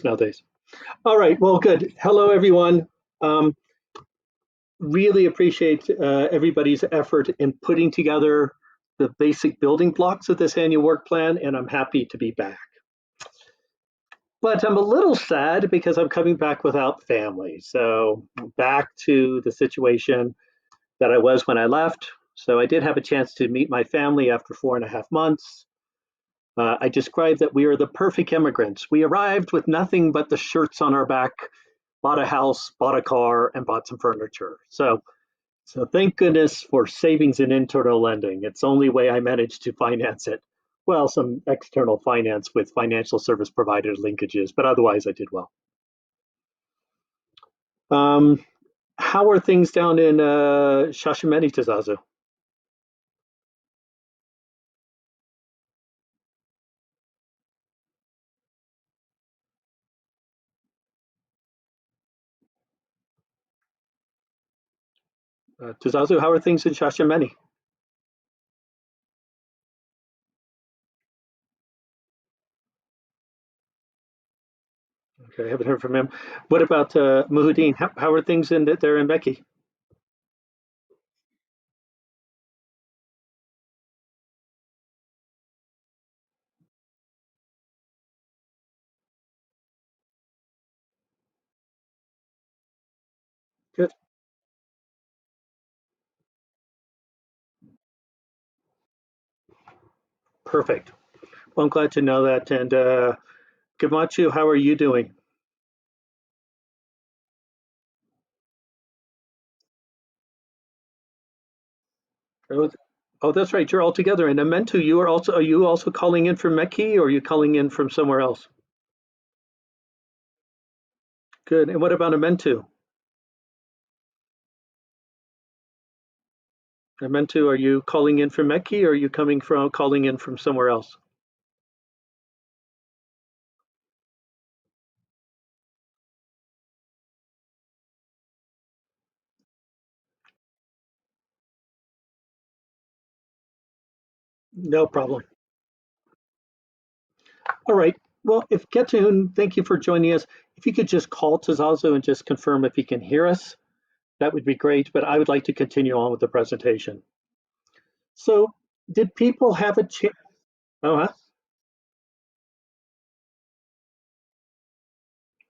nowadays. All right, well, good. Hello, everyone. Um, really appreciate everybody's effort in putting together the basic building blocks of this annual work plan, and I'm happy to be back. But I'm a little sad because I'm coming back without family. So, back to the situation that I was when I left. So, I did have a chance to meet my family after 4.5 months. I described that we are the perfect immigrants. We arrived with nothing but the shirts on our back, bought a house, bought a car, and bought some furniture. So thank goodness for savings and internal lending. It's the only way I managed to finance it. Well, some external finance with financial service provider linkages, but otherwise I did well. Um, how are things down in Shashamene, Tazazu? Tazazu, how are things in Shashamene? Okay, I haven't heard from him. What about Muhuddin? How are things in there in Becky? Good, perfect. Well, I'm glad to know that. And Gamachu, how are you doing? Oh, oh, that's right. You're all together. And Amentu, are you also calling in from Mekki or are you calling in from somewhere else? Good. And what about Amentu? Amentu, are you calling in from Mekki or are you calling in from somewhere else? No problem. All right. Well, if Getun, thank you for joining us. If you could just call Tazazu and just confirm if he can hear us, that would be great. But I would like to continue on with the presentation. So, did people have a chance? Oh, huh?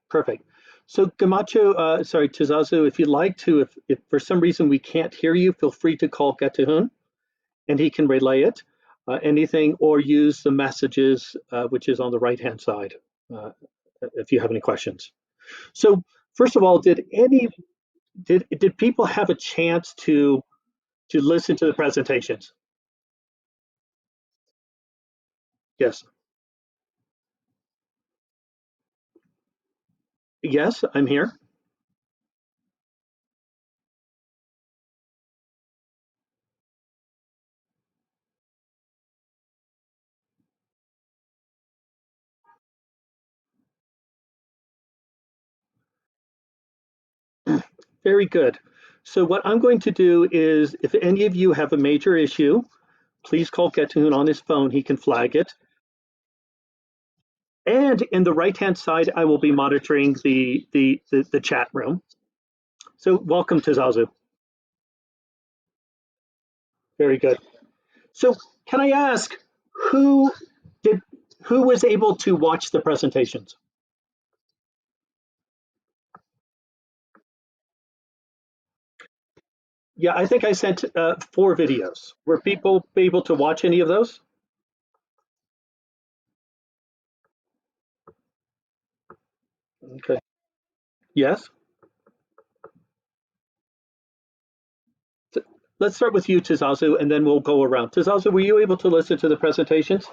Perfect. So Gamacho, sorry, Tizazu, if you'd like to, if for some reason we can't hear you, feel free to call Getahun and he can relay it, anything, or use the messages, which is on the right-hand side, uh, if you have any questions. So first of all, did people have a chance to listen to the presentations? Yes. Yes, I'm here. Very good. So what I'm going to do is, if any of you have a major issue, please call Getahun on his phone. He can flag it. And in the right-hand side, I will be monitoring the chat room. So welcome to Zazu. Very good. So can I ask who did who was able to watch the presentations? Yeah, I think I sent 4 videos. Were people able to watch any of those? Okay. Yes. So let's start with you, Tizazu, and then we'll go around. Tizazu, were you able to listen to the presentations?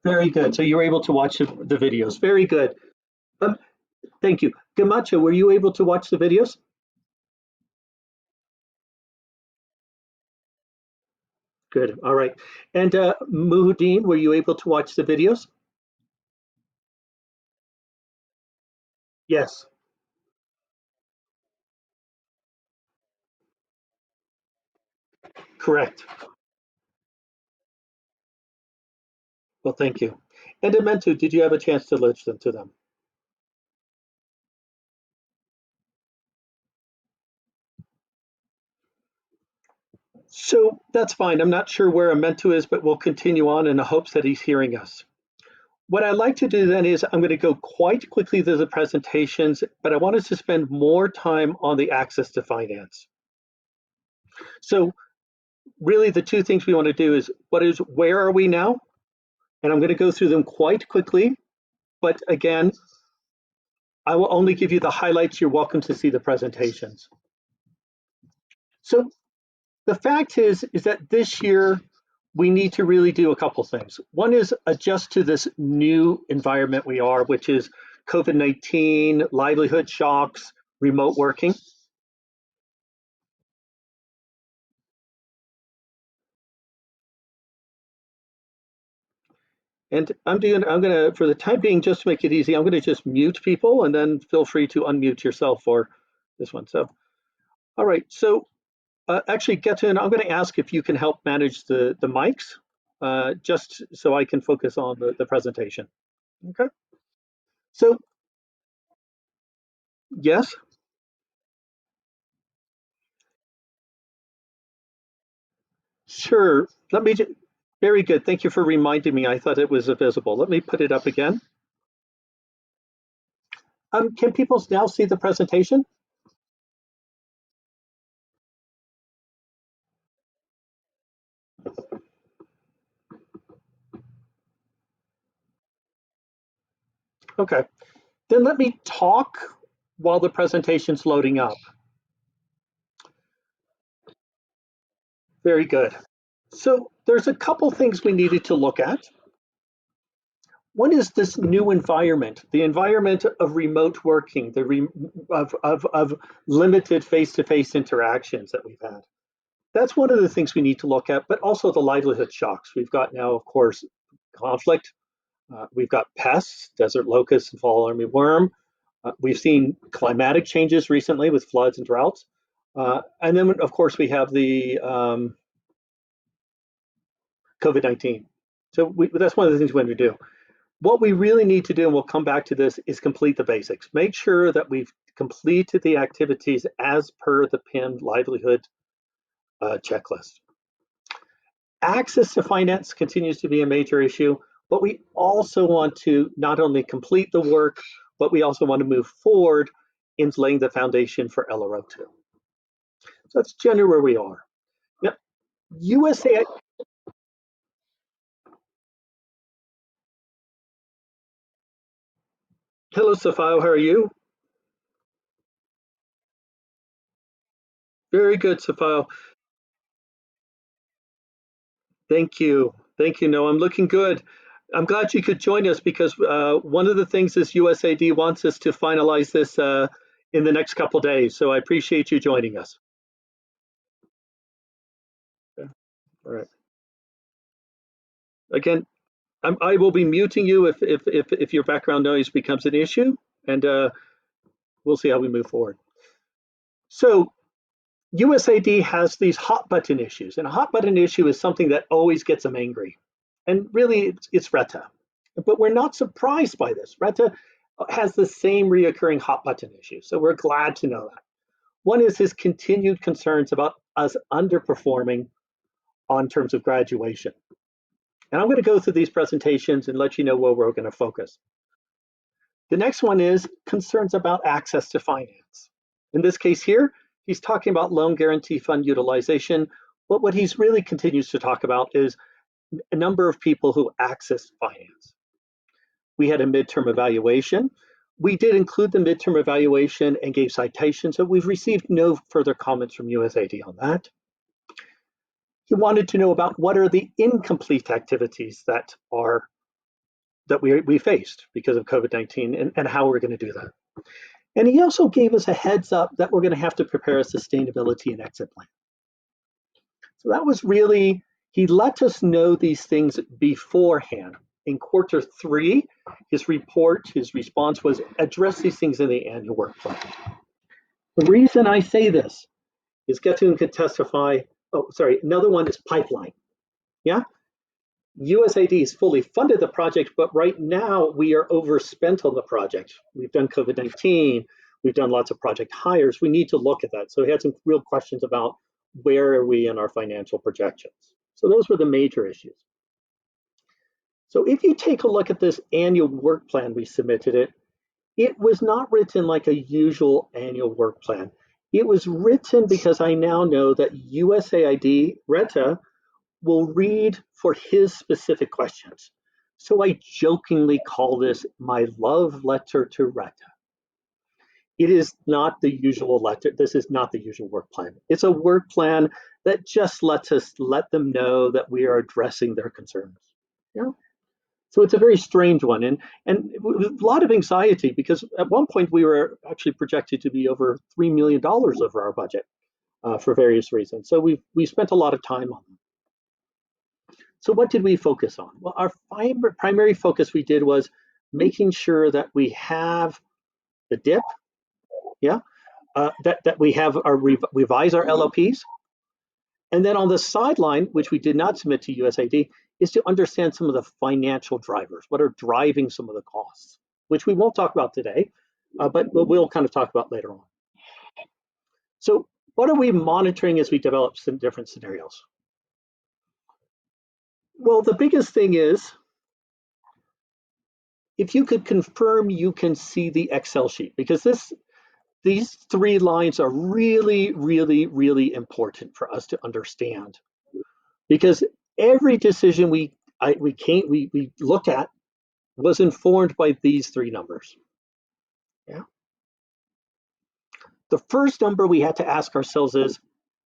Very good. So you were able to watch the videos. Very good. Um, thank you. Gamacho, were you able to watch the videos? Good. All right. And Muhuddin, were you able to watch the videos? Yes. Correct. Well, thank you. And Amento, did you have a chance to listen to them? So that's fine. I'm not sure where Amento is, but we'll continue on in the hopes that he's hearing us. What I'd like to do then is I'm going to go quite quickly through the presentations, but I want us to spend more time on the access to finance. So really the two things we want to do is where are we now? And I'm going to go through them quite quickly, but again, I will only give you the highlights. You're welcome to see the presentations. So the fact is that this year we need to really do a couple things. One is adjust to this new environment we are, which is COVID-19, livelihood shocks, remote working. And I'm gonna, for the time being, just to make it easy, I'm gonna just mute people and then feel free to unmute yourself for this one. So, all right, so actually, Getun, I'm gonna ask if you can help manage the mics, just so I can focus on the presentation. Okay, so yes, sure. Very good. Thank you for reminding me. I thought it was visible. Let me put it up again. Can people now see the presentation? Okay. Then let me talk while the presentation's loading up. Very good. So there's a couple things we needed to look at. One is this new environment, the environment of remote working, of limited face-to-face interactions that we've had. That's one of the things we need to look at, but also the livelihood shocks. We've got now, of course, conflict. We've got pests, desert locust and fall armyworm. We've seen climatic changes recently with floods and droughts. And then, of course, we have the COVID-19. So that's one of the things we want to do. What we really need to do, and we'll come back to this, is complete the basics. Make sure that we've completed the activities as per the pinned livelihood checklist. Access to finance continues to be a major issue, but we also want to not only complete the work, but we also want to move forward into laying the foundation for LRO2. So that's generally where we are. Yep. USA. Hello, Safio. How are you? Very good, Safio. Thank you. Thank you. No, I'm looking good. I'm glad you could join us because one of the things is USAD wants us to finalize this in the next couple days. So I appreciate you joining us. Okay. All right. Again, I will be muting you if your background noise becomes an issue, and we'll see how we move forward. So USAD has these hot button issues, and a hot button issue is something that always gets them angry. And really, it's RETA. But we're not surprised by this. RETA has the same reoccurring hot button issue, so we're glad to know that. One is his continued concerns about us underperforming on terms of graduation. And I'm going to go through these presentations and let you know where we're going to focus. The next one is concerns about access to finance. In this case here, he's talking about loan guarantee fund utilization, but what he's really continues to talk about is a number of people who access finance. We had a midterm evaluation. We did include the midterm evaluation and gave citations, but we've received no further comments from USAD on that. He wanted to know about what are the incomplete activities that we faced because of COVID-19 and how we're going to do that. And he also gave us a heads up that we're going to have to prepare a sustainability and exit plan. So that was really, he let us know these things beforehand. In quarter three, his response was address these things in the annual work plan. The reason I say this is Getun could testify. Oh, sorry, another one is pipeline. Yeah. USAID has fully funded the project, but right now we are overspent on the project. We've done COVID-19, we've done lots of project hires. We need to look at that. So we had some real questions about where are we in our financial projections. So those were the major issues. So if you take a look at this annual work plan we submitted it was not written like a usual annual work plan. It was written because I now know that USAID, Reta, will read for his specific questions. So I jokingly call this my love letter to Reta. It is not the usual letter. This is not the usual work plan. It's a work plan that just lets us let them know that we are addressing their concerns. Yeah. So it's a very strange one, and with a lot of anxiety because at one point we were actually projected to be over $3 million over our budget for various reasons. So we spent a lot of time on them. So what did we focus on? Well, our primary focus we did was making sure that we have the dip, yeah, that we have our revise our LLPs, and then on the sideline, which we did not submit to USAID, is to understand some of the financial drivers, what are driving some of the costs, which we won't talk about today, but we'll kind of talk about later on. So what are we monitoring as we develop some different scenarios? Well, the biggest thing is, if you could confirm you can see the Excel sheet, because these 3 lines are really, really, really important for us to understand, because every decision we looked at was informed by these 3 numbers. Yeah. The first number we had to ask ourselves is,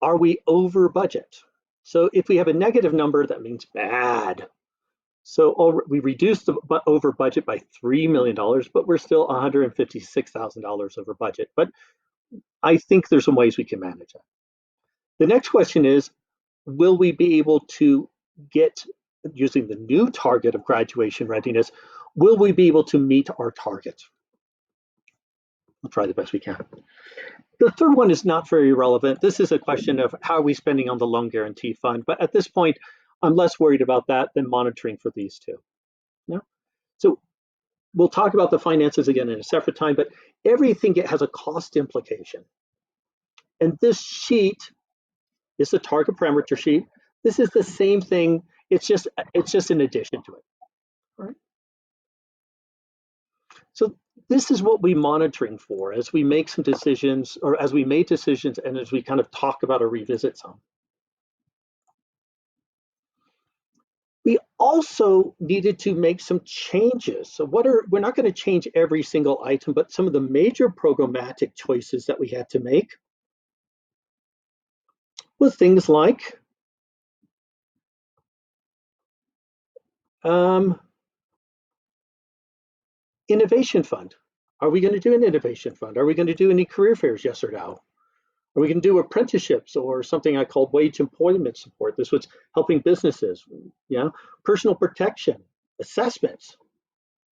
are we over budget? So if we have a negative number, that means bad. So we reduced the over budget by $3 million, but we're still $156,000 over budget. But I think there's some ways we can manage that. The next question is, will we be able to get, using the new target of graduation readiness, will we be able to meet our target? We'll try the best we can. The third one is not very relevant. This is a question of how are we spending on the loan guarantee fund, but at this point, I'm less worried about that than monitoring for these 2. Yeah? So we'll talk about the finances again in a separate time, but everything has a cost implication. And this sheet is the target parameter sheet. This is the same thing. It's just an addition to it. All right. So this is what we're monitoring for as we make some decisions, or as we made decisions, and as we kind of talk about or revisit some. We also needed to make some changes. So we're not going to change every single item, but some of the major programmatic choices that we had to make was things like innovation fund. Are we going to do an innovation fund? Are we going to do any career fairs? Yes or no? Are we can do apprenticeships or something I called wage employment support. This was helping businesses, personal protection, assessments.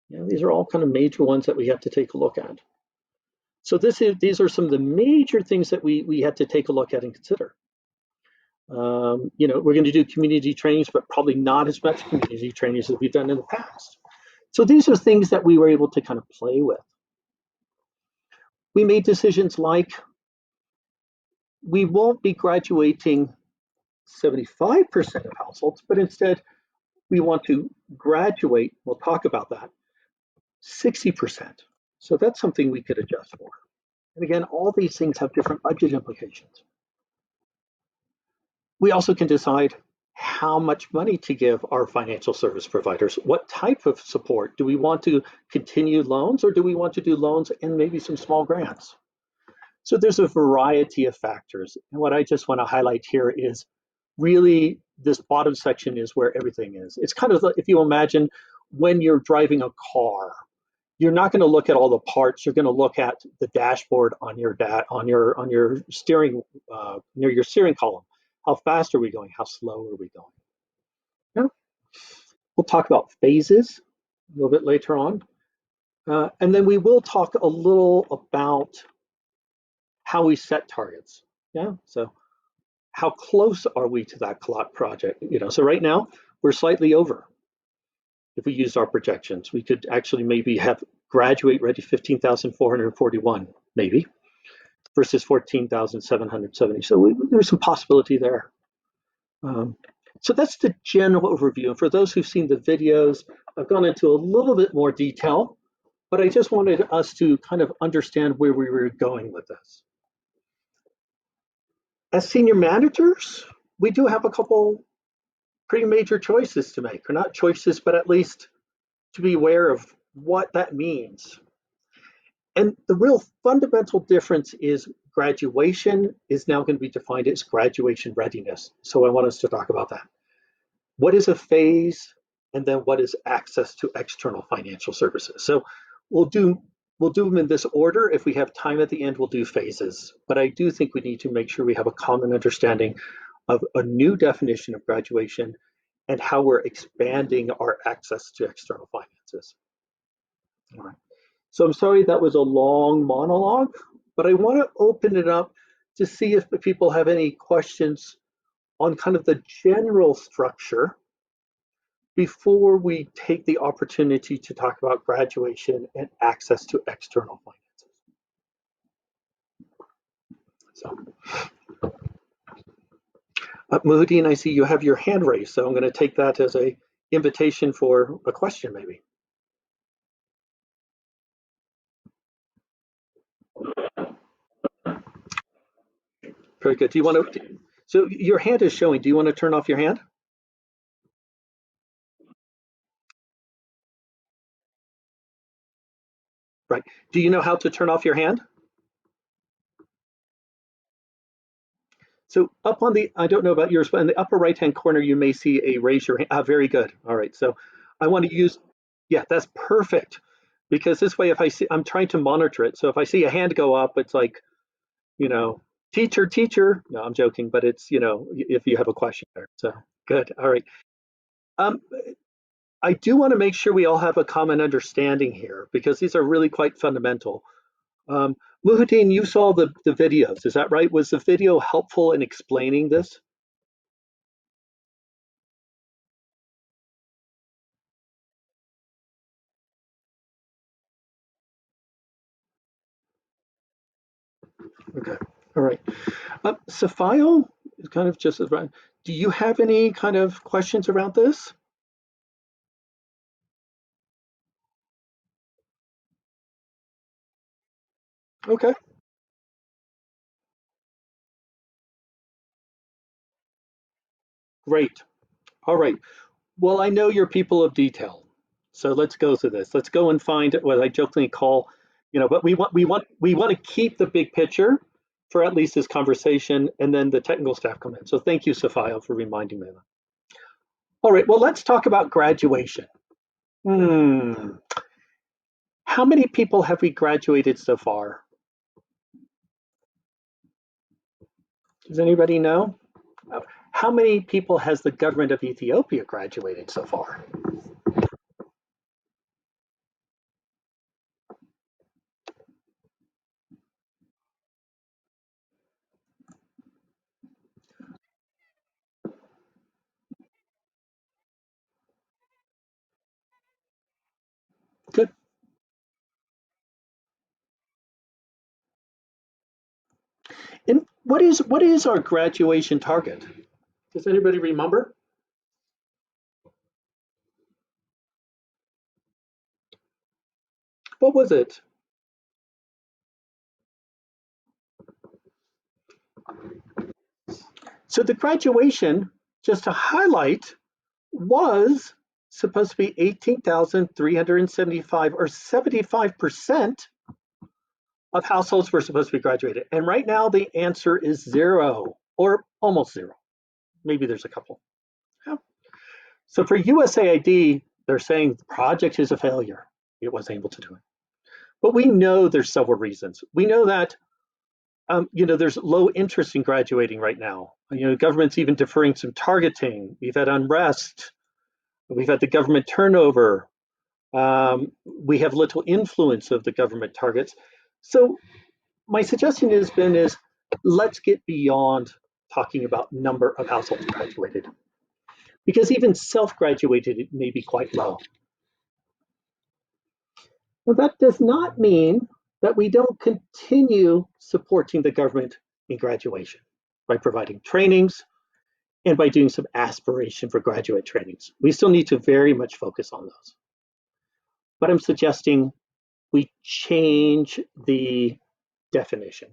These are all kind of major ones that we have to take a look at. So these are some of the major things that we had to take a look at and consider. We're going to do community trainings, but probably not as much community trainings as we've done in the past. So these are things that we were able to kind of play with. We made decisions like we won't be graduating 75% of households, but instead we want to graduate, we'll talk about that, 60%. So that's something we could adjust for. And again, all these things have different budget implications. We also can decide how much money to give our financial service providers. What type of support? Do we want to continue loans, or do we want to do loans and maybe some small grants? So there's a variety of factors. And what I just want to highlight here is really this bottom section is where everything is. It's kind of like, if you imagine when you're driving a car, you're not going to look at all the parts. You're going to look at the dashboard on your steering near your steering column. How fast are we going? How slow are we going? Yeah. We'll talk about phases a little bit later on. And then we will talk a little about how we set targets. Yeah. So how close are we to that project? So right now we're slightly over. If we used our projections, we could actually maybe have graduate ready 15,441, maybe, versus 14,770. So there's some possibility there. Um, so that's the general overview. And for those who've seen the videos, I've gone into a little bit more detail, but I just wanted us to kind of understand where we were going with this. As senior managers, we do have a couple pretty major choices to make, or not choices, but at least to be aware of what that means. And the real fundamental difference is graduation is now going to be defined as graduation readiness. So I want us to talk about that. What is a phase, and then what is access to external financial services? So we'll do them in this order. If we have time at the end, we'll do phases. But I do think we need to make sure we have a common understanding of a new definition of graduation and how we're expanding our access to external finances. All right. So I'm sorry that was a long monologue, but I want to open it up to see if people have any questions on kind of the general structure before we take the opportunity to talk about graduation and access to external finances. So, Muhyiddin, I see you have your hand raised, so I'm going to take that as an invitation for a question, maybe. Very good. Do you want to? So your hand is showing. Do you want to turn off your hand? Right. Do you know how to turn off your hand? So up on the, I don't know about yours, but in the upper right-hand corner, you may see a raise your hand. Ah, very good. All right. So I want to use, yeah, that's perfect. Because this way, if I see, I'm trying to monitor it. So if I see a hand go up, it's like, you know, teacher, teacher. No, I'm joking, but it's, you know, if you have a question there. So good. All right. Um, I do want to make sure we all have a common understanding here because these are really quite fundamental. Um, Muhyiddin, you saw the videos, is that right? Was the video helpful in explaining this? Okay, all right. Safio is kind of just as right. Do you have any kind of questions around this? Okay, great. All right. Well, I know you're people of detail, so let's go through this. Let's go and find what I jokingly call, you know, but we want to keep the big picture for at least this conversation, and then the technical staff come in. So thank you, Safio, for reminding me of that. All right. Well, let's talk about graduation. Hmm. How many people have we graduated so far? Does anybody know? How many people has the government of Ethiopia graduated so far? Good. And what is our graduation target? Does anybody remember? What was it? So the graduation, just to highlight, was supposed to be 18,375, or 75% of households were supposed to be graduated. And right now the answer is zero, or almost zero. Maybe there's a couple. Yeah. So for USAID, they're saying the project is a failure. It wasn't able to do it. But we know there's several reasons. We know that there's low interest in graduating right now. Government's even deferring some targeting. We've had unrest. We've had the government turnover. We have little influence of the government targets. So my suggestion has been is let's get beyond talking about number of households graduated. because even self-graduated may be quite low. Now, that does not mean that we don't continue supporting the government in graduation by providing trainings and by doing some aspiration for graduate trainings. We still need to very much focus on those. But I'm suggesting we change the definition.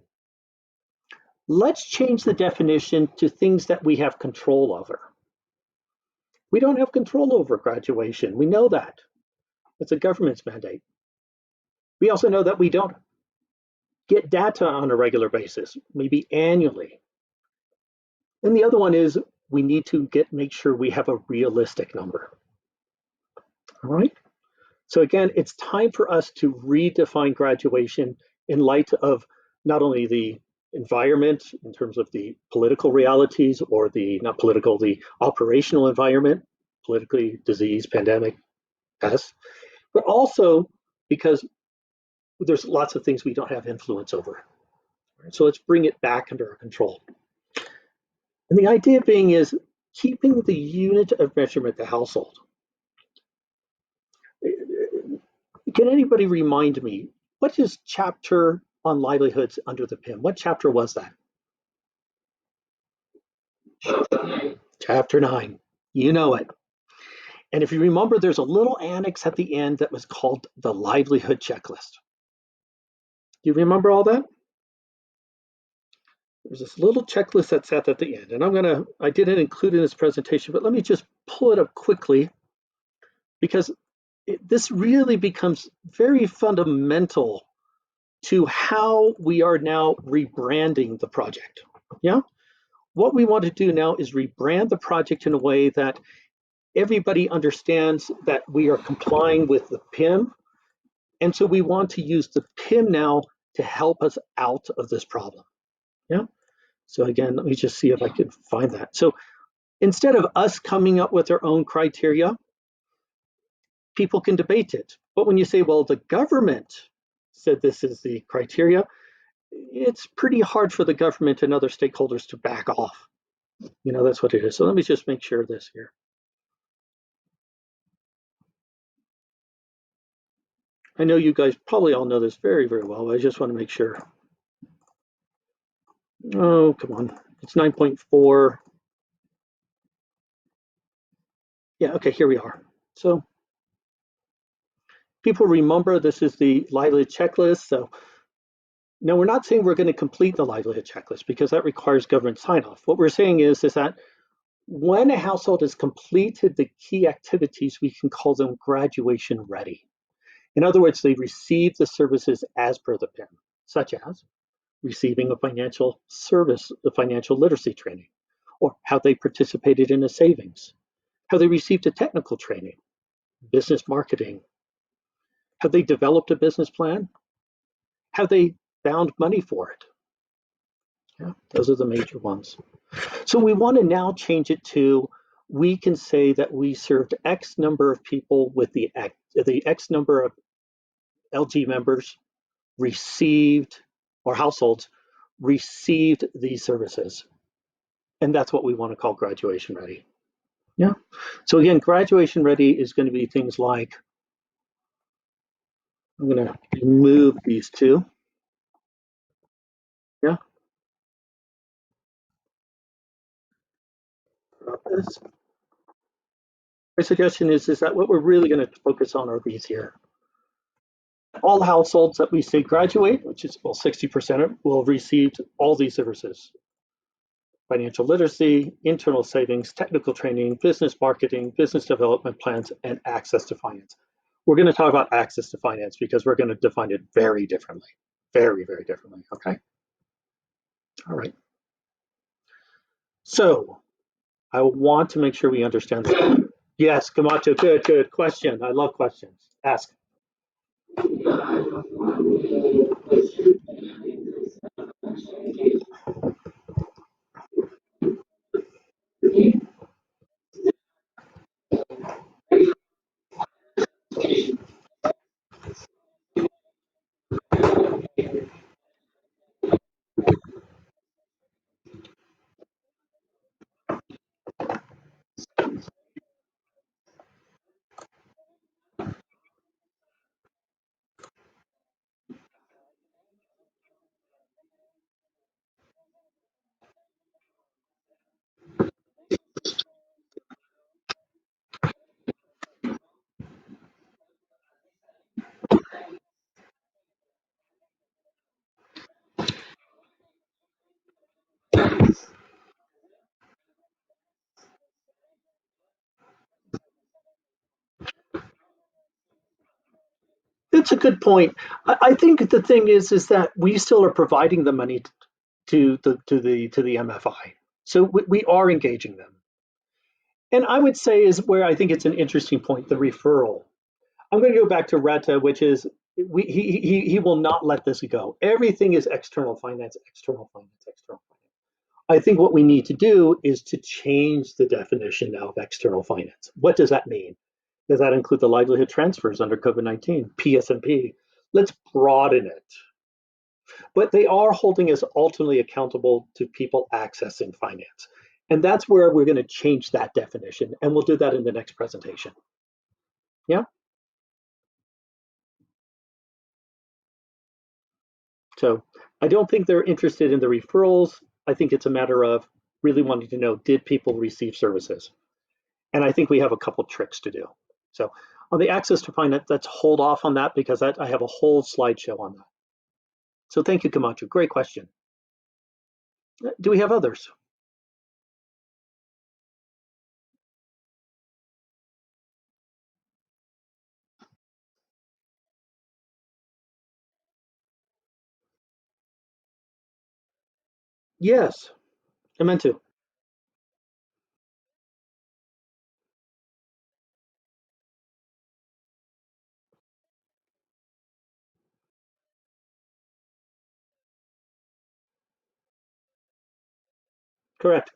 Let's change the definition to things that we have control over. We don't have control over graduation. We know that. It's a government's mandate. We also know that we don't get data on a regular basis, maybe annually. And the other one is we need to make sure we have a realistic number. All right. So again, it's time for us to redefine graduation in light of not only the environment in terms of the political realities or the operational environment, politically, disease, pandemic, pest, but also because there's lots of things we don't have influence over. So let's bring it back under our control. And the idea being is keeping the unit of measurement, the household. Can anybody remind me, what is chapter on livelihoods under the PIM? What chapter was that? Chapter 9. You know it. And if you remember, there's a little annex at the end that was called the livelihood checklist. Do you remember all that? There's this little checklist that's at the end. And I didn't include it in this presentation, but let me just pull it up quickly because this really becomes very fundamental to how we are now rebranding the project. Yeah. What we want to do now is rebrand the project in a way that everybody understands that we are complying with the PIM. And so we want to use the PIM now to help us out of this problem. Yeah. So again, let me just see if I can find that. So instead of us coming up with our own criteria, people can debate it. But when you say, well, the government said this is the criteria, it's pretty hard for the government and other stakeholders to back off. You know, that's what it is. So let me just make sure of this here. I know you guys probably all know this very, very well, but I just want to make sure. Oh, come on. It's 9.4. Yeah, okay, here we are. So people remember this is the livelihood checklist. So no, we're not saying we're going to complete the livelihood checklist because that requires government sign off. What we're saying is that when a household has completed the key activities, we can call them graduation ready. In other words, they receive the services as per the PIM, such as receiving a financial service, a financial literacy training, or how they participated in a savings, how they received a technical training, business marketing, how they developed a business plan, how they found money for it. Yeah, those are the major ones. So we want to now change it to, we can say that we served X number of people with the X number of LG members received, or households received these services. And that's what we want to call graduation ready. Yeah. So again, graduation ready is going to be things like, I'm going to remove these two. Yeah. This. My suggestion is that what we're really going to focus on are these here. All households that we say graduate, which is, well, 60% will receive all these services: financial literacy, internal savings, technical training, business marketing, business development plans, and access to finance. We're going to talk about access to finance because we're going to define it very differently, very, very differently. Okay. All right. So I want to make sure we understand that. Yes, Camacho, good, good question. I love questions. Ask. That's a good point. I think the thing is that we still are providing the money to the MFI, so we are engaging them. And I would say is where I think it's an interesting point, the referral. I'm going to go back to Retta, which is he will not let this go. Everything is external finance, external finance, external finance. I think what we need to do is to change the definition now of external finance. What does that mean? Does that include the livelihood transfers under COVID-19, PSNP? Let's broaden it. But they are holding us ultimately accountable to people accessing finance. And that's where we're going to change that definition. And we'll do that in the next presentation. Yeah. So I don't think they're interested in the referrals. I think it's a matter of really wanting to know, did people receive services? And I think we have a couple tricks to do. So on the access to finance, let's hold off on that because I have a whole slideshow on that. So thank you, Camacho. Great question. Do we have others? Yes, I meant to. Correct.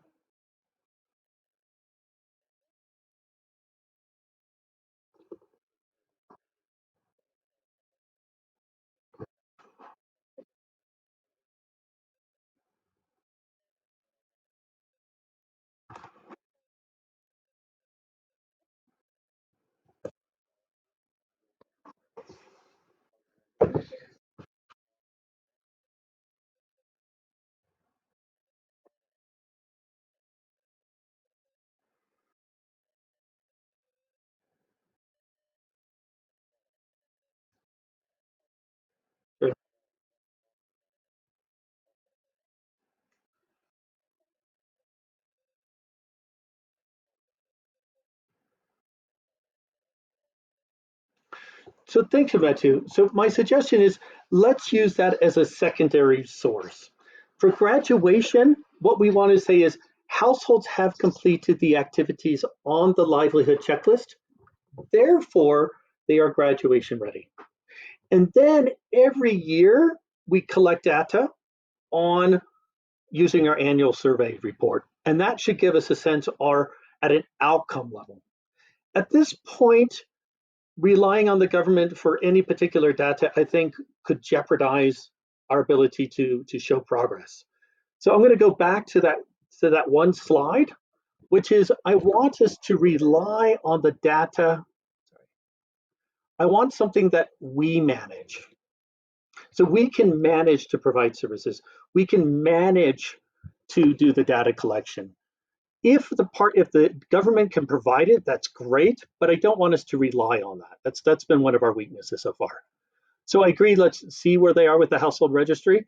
So thanks, Metu. So my suggestion is let's use that as a secondary source. For graduation, what we want to say is households have completed the activities on the livelihood checklist. Therefore, they are graduation ready. And then every year we collect data on using our annual survey report. And that should give us a sense or at an outcome level. At this point, relying on the government for any particular data, I think, could jeopardize our ability to show progress. So I'm going to go back to that one slide, which is I want us to rely on the data. I want something that we manage. So we can manage to provide services. We can manage to do the data collection. If the government can provide it, that's great, but I don't want us to rely on that. That's been one of our weaknesses so far. So I agree, let's see where they are with the household registry,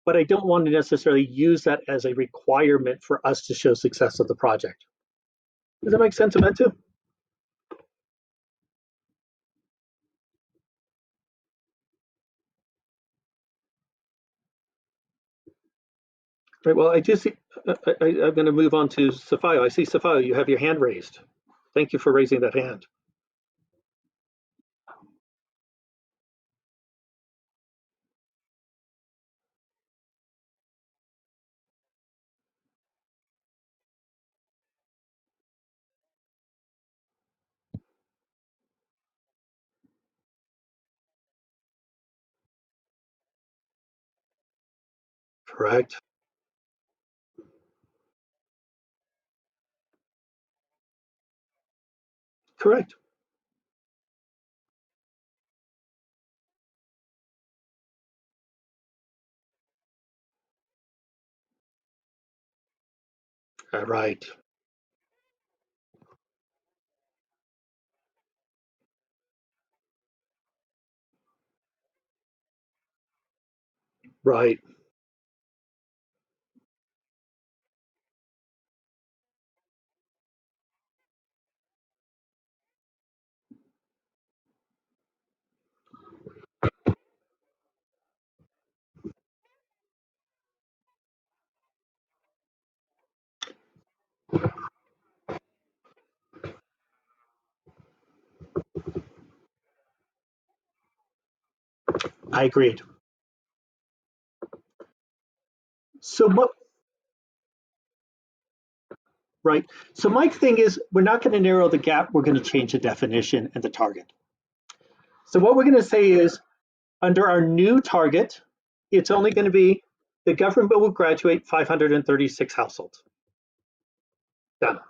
but I don't want to necessarily use that as a requirement for us to show success of the project. Does that make sense, Aventu? Right, well, I just see, I'm going to move on to Safayo. I see Safayo, you have your hand raised. Thank you for raising that hand. Correct. Correct. Right. Right. I agreed. So what, right? So my thing is, we're not going to narrow the gap. We're going to change the definition and the target. So what we're going to say is, under our new target, it's only going to be the government will graduate 536 households. Done.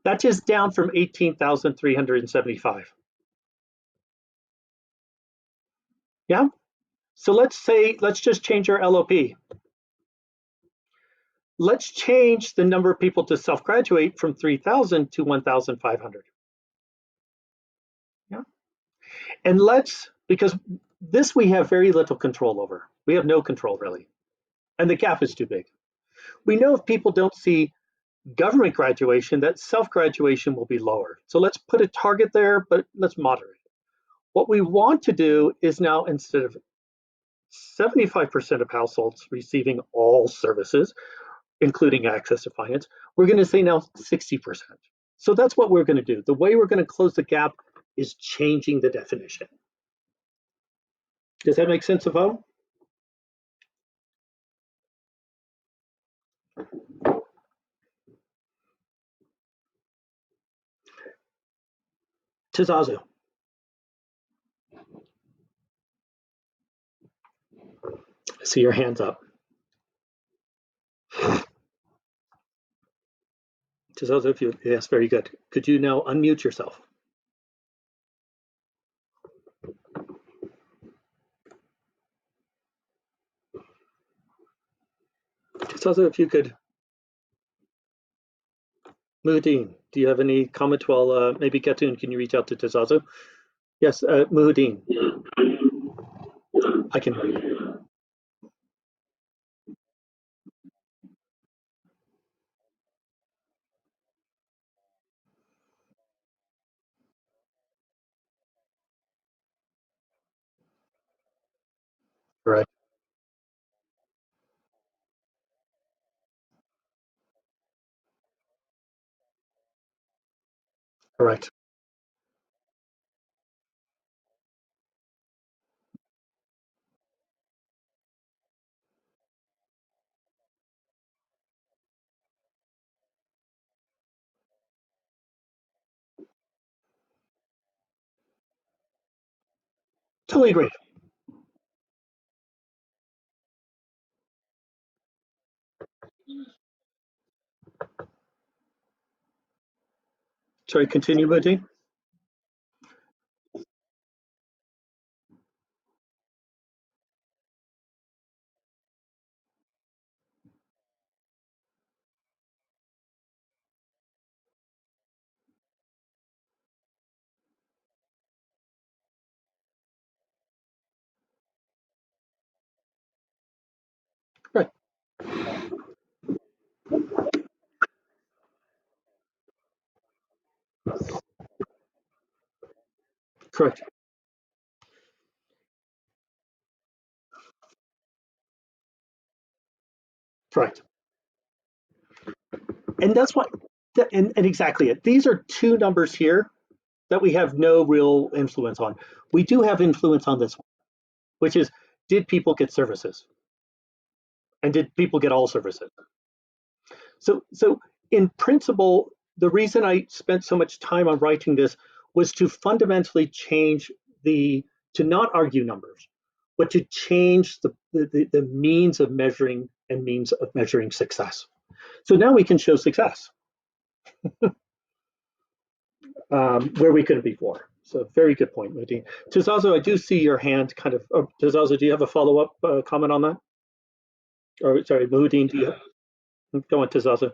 That is down from 18,375. Yeah. So let's just change our LOP. Let's change the number of people to self-graduate from 3,000 to 1,500. Yeah. And because this we have very little control over. We have no control really. And the gap is too big. We know if people don't see government graduation, that self-graduation will be lower. So let's put a target there, but let's moderate. What we want to do is now, instead of 75% of households receiving all services, including access to finance, we're going to say now 60%. So that's what we're going to do. The way we're going to close the gap is changing the definition. Does that make sense, Avo? Tizazu. I see your hands up. Tizazu, if you, yes, very good. Could you now unmute yourself? Tizazu, if you could. Muhudin, do you have any comment? Well, maybe Ketun, can you reach out to Tizazu? Yes, Muhudin, I can hear you. Correct. Correct. Totally agree. Sorry, continue, Muhudin. Right. Correct. Correct. And that's what, and exactly it. These are two numbers here that we have no real influence on. We do have influence on this one, which is, did people get services? And did people get all services? So in principle, the reason I spent so much time on writing this was to fundamentally change to not argue numbers, but to change the means of measuring and means of measuring success. So now we can show success where we couldn't before. So very good point, Muhudin. Tizazu, I do see your hand kind of. Oh, Tizazu, do you have a follow-up comment on that? Or sorry, Muhudin, do you go on, Tizazu?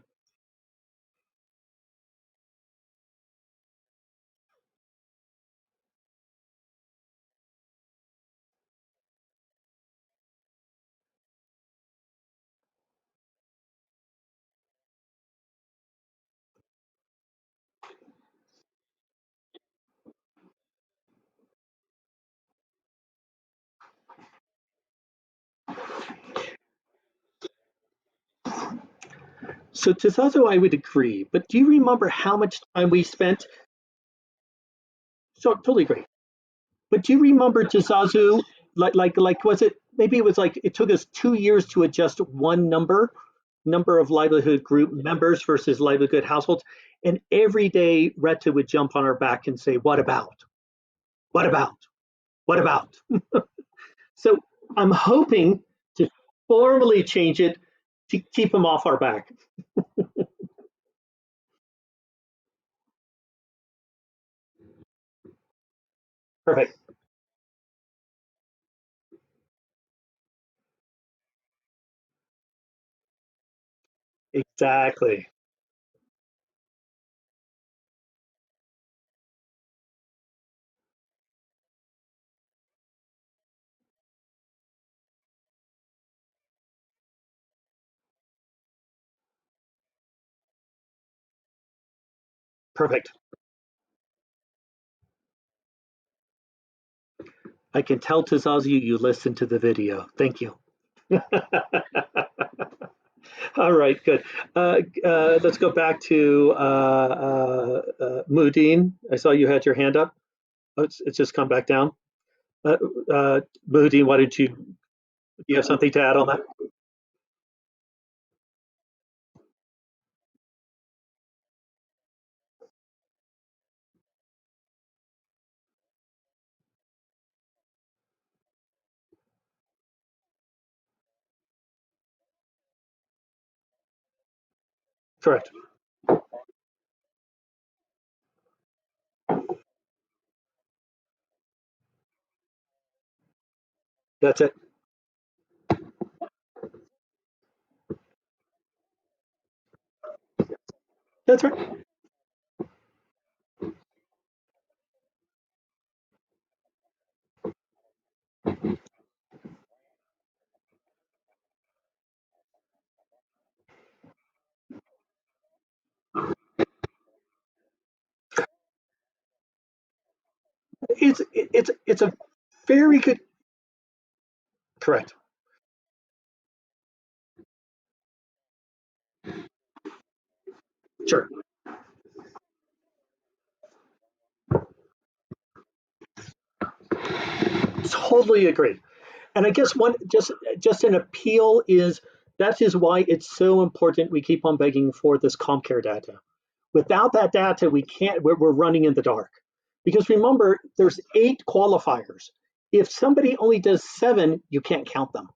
So Tizazu, I would agree, but do you remember how much time we spent? So totally agree. But do you remember, Tizazu, like was it, maybe it was like it took us 2 years to adjust one number of livelihood group members versus livelihood households, and every day Retta would jump on our back and say, what about, what about, what about? So I'm hoping to formally change it to keep them off our back. Perfect. Exactly. Perfect. I can tell Tazazu you listened to the video. Thank you. All right, good. Let's go back to Mudine. I saw you had your hand up. Oh, it's just come back down. Uh, Mudine, why did you, do you have something to add on that? Correct. That's it. That's right. It's a very good. Correct. Sure. Totally agree. And I guess one just an appeal is that is why it's so important we keep on begging for this ComCare data. Without that data, we can't. We're running in the dark. Because remember, there's 8 qualifiers. If somebody only does 7, you can't count them.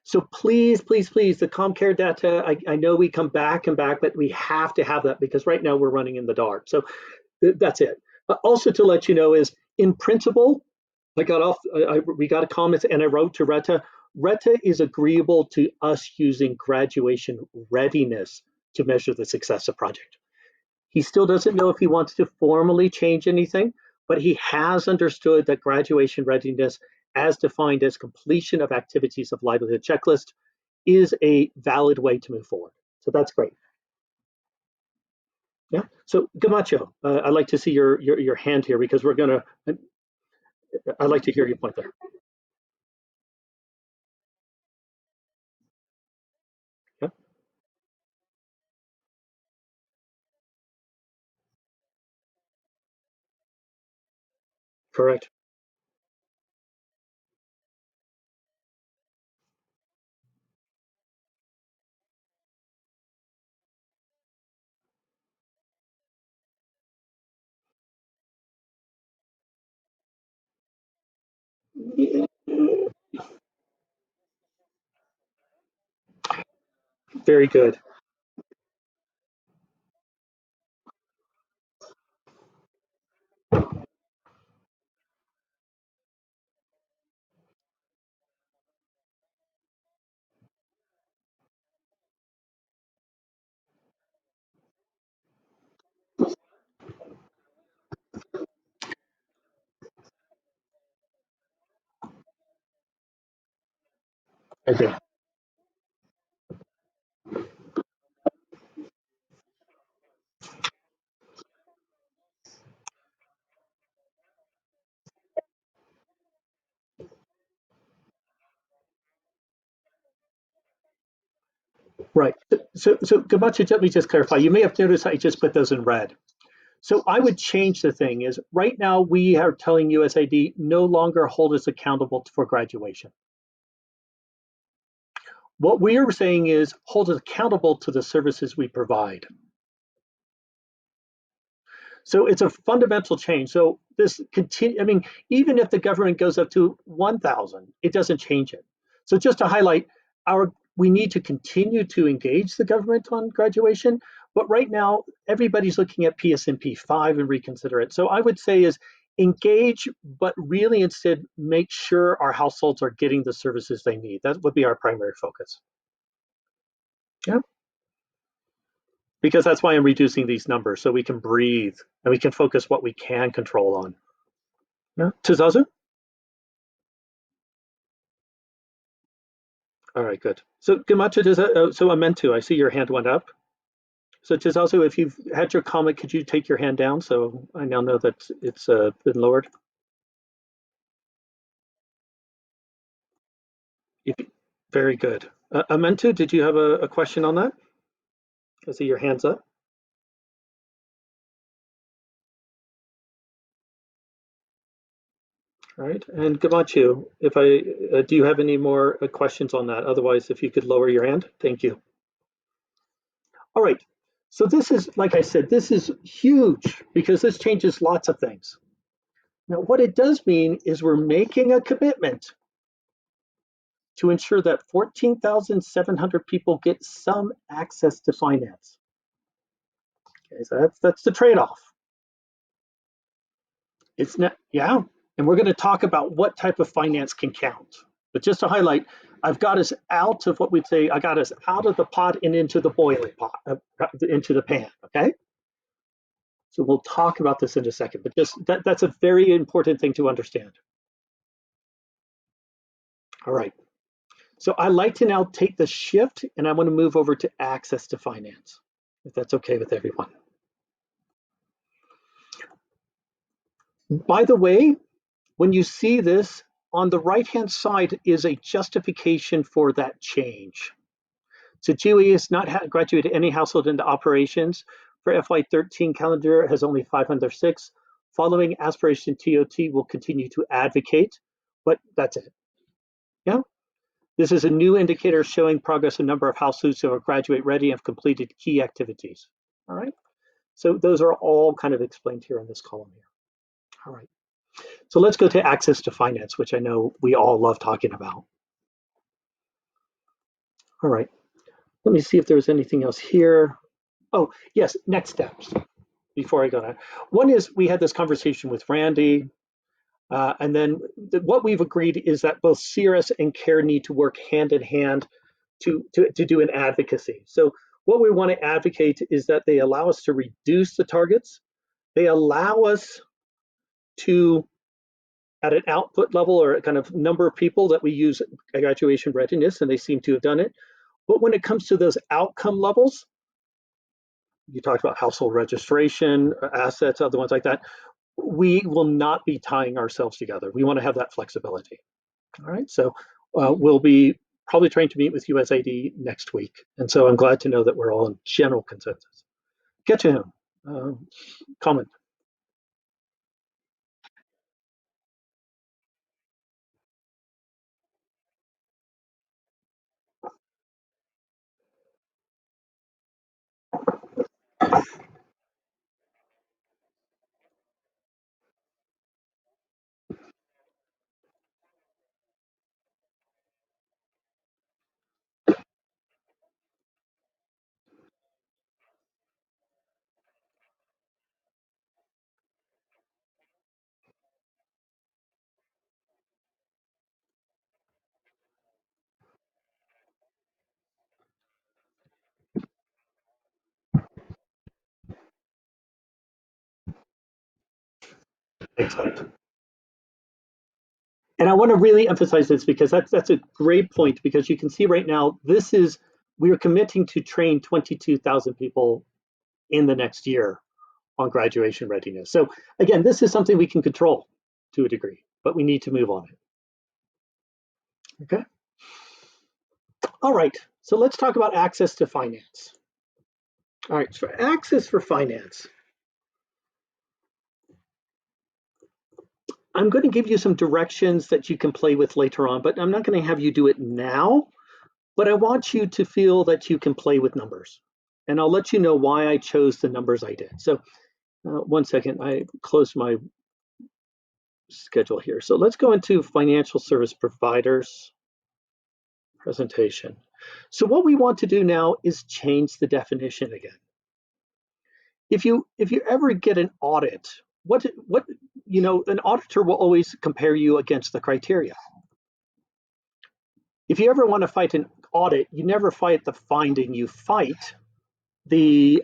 So please, please, please, the ComCare data. I know we come back and back, but we have to have that because right now we're running in the dark. So that's it. Also to let you know is in principle, I got off. We got a comment, and I wrote to Retta. Retta is agreeable to us using graduation readiness to measure the success of project. He still doesn't know if he wants to formally change anything, but he has understood that graduation readiness, as defined as completion of activities of livelihood checklist, is a valid way to move forward. So that's great. Yeah. So Gamacho, I'd like to see your hand here because we're gonna. I'd like to hear your point there. Yeah. Correct. Very good. Okay. Right. So Gamacho, let me just clarify. You may have noticed I just put those in red. So I would change the thing is right now we are telling USAID no longer hold us accountable for graduation. What we are saying is hold us accountable to the services we provide. So it's a fundamental change. So this continue, I mean, even if the government goes up to 1,000, it doesn't change it. So just to highlight, we need to continue to engage the government on graduation, but right now everybody's looking at PSNP 5 and reconsider it. So I would say is engage, but really instead make sure our households are getting the services they need. That would be our primary focus. Yeah. Because that's why I'm reducing these numbers so we can breathe and we can focus what we can control on. Yeah. Tizazu? All right, good. So Gamacha, so I meant to, I see your hand went up. So Tizazu, if you've had your comment, could you take your hand down so I now know that it's been lowered? If, very good. Amentu, did you have a question on that? I see your hands up. All right, and Gamachu, if do you have any more questions on that? Otherwise, if you could lower your hand, thank you. All right, so this is, like I said, this is huge because this changes lots of things. Now, what it does mean is we're making a commitment to ensure that 14,700 people get some access to finance. Okay, so that's the trade-off. It's not, yeah, and we're going to talk about what type of finance can count. But just to highlight, I've got us out of what we'd say, I got us out of the pot and into the boiling pot, into the pan, okay? So we'll talk about this in a second, but that's a very important thing to understand. All right. So I like to now take the shift and I want to move over to access to finance, if that's okay with everyone. By the way, when you see this, on the right-hand side is a justification for that change. So GUE has not graduated any household into operations. For FY13 calendar, it has only 506. Following aspiration TOT will continue to advocate, but that's it. Yeah. This is a new indicator showing progress in number of households who are graduate ready and have completed key activities. All right. So those are all kind of explained here in this column here. All right. So let's go to access to finance, which I know we all love talking about. All right. Let me see if there's anything else here. Oh, yes, next steps before I go to. One is we had this conversation with Randy, and then what we've agreed is that both CRS and CARE need to work hand in hand to do an advocacy. So what we want to advocate is that they allow us to reduce the targets. They allow us to, at an output level or a kind of number of people that we use graduation readiness, and they seem to have done it. But when it comes to those outcome levels, you talked about household registration, assets, other ones like that, we will not be tying ourselves together. We want to have that flexibility. All right, so we'll be probably trying to meet with USAID next week. And so I'm glad to know that we're all in general consensus. Get to him. Comment. Excellent. And I want to really emphasize this because that's a great point, because you can see right now, we are committing to train 22,000 people in the next year on graduation readiness. So again, this is something we can control to a degree, but we need to move on it. Okay. All right. So let's talk about access to finance. All right. So access for finance. I'm going to give you some directions that you can play with later on, but I'm not going to have you do it now. But I want you to feel that you can play with numbers. And I'll let you know why I chose the numbers I did. So 1 second, I closed my schedule here. So let's go into financial service providers presentation. So what we want to do now is change the definition again. If you ever get an audit, what an auditor will always compare you against the criteria. If you ever want to fight an audit, you never fight the finding, the